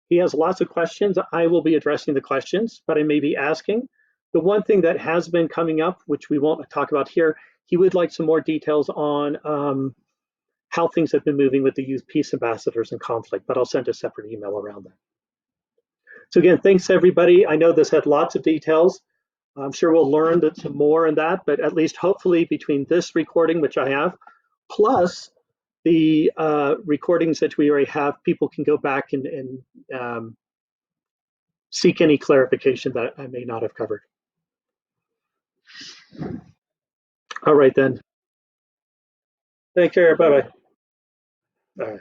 he has lots of questions. I will be addressing the questions, but I may be asking. The one thing that has been coming up, which we won't talk about here, he would like some more details on how things have been moving with the youth peace ambassadors in conflict, but I'll send a separate email around that. So again, thanks everybody. I know this had lots of details. I'm sure we'll learn some more in that, but at least hopefully between this recording, which I have, plus the recordings that we already have, people can go back and seek any clarification that I may not have covered. All right then. Take care. Bye-bye. All right.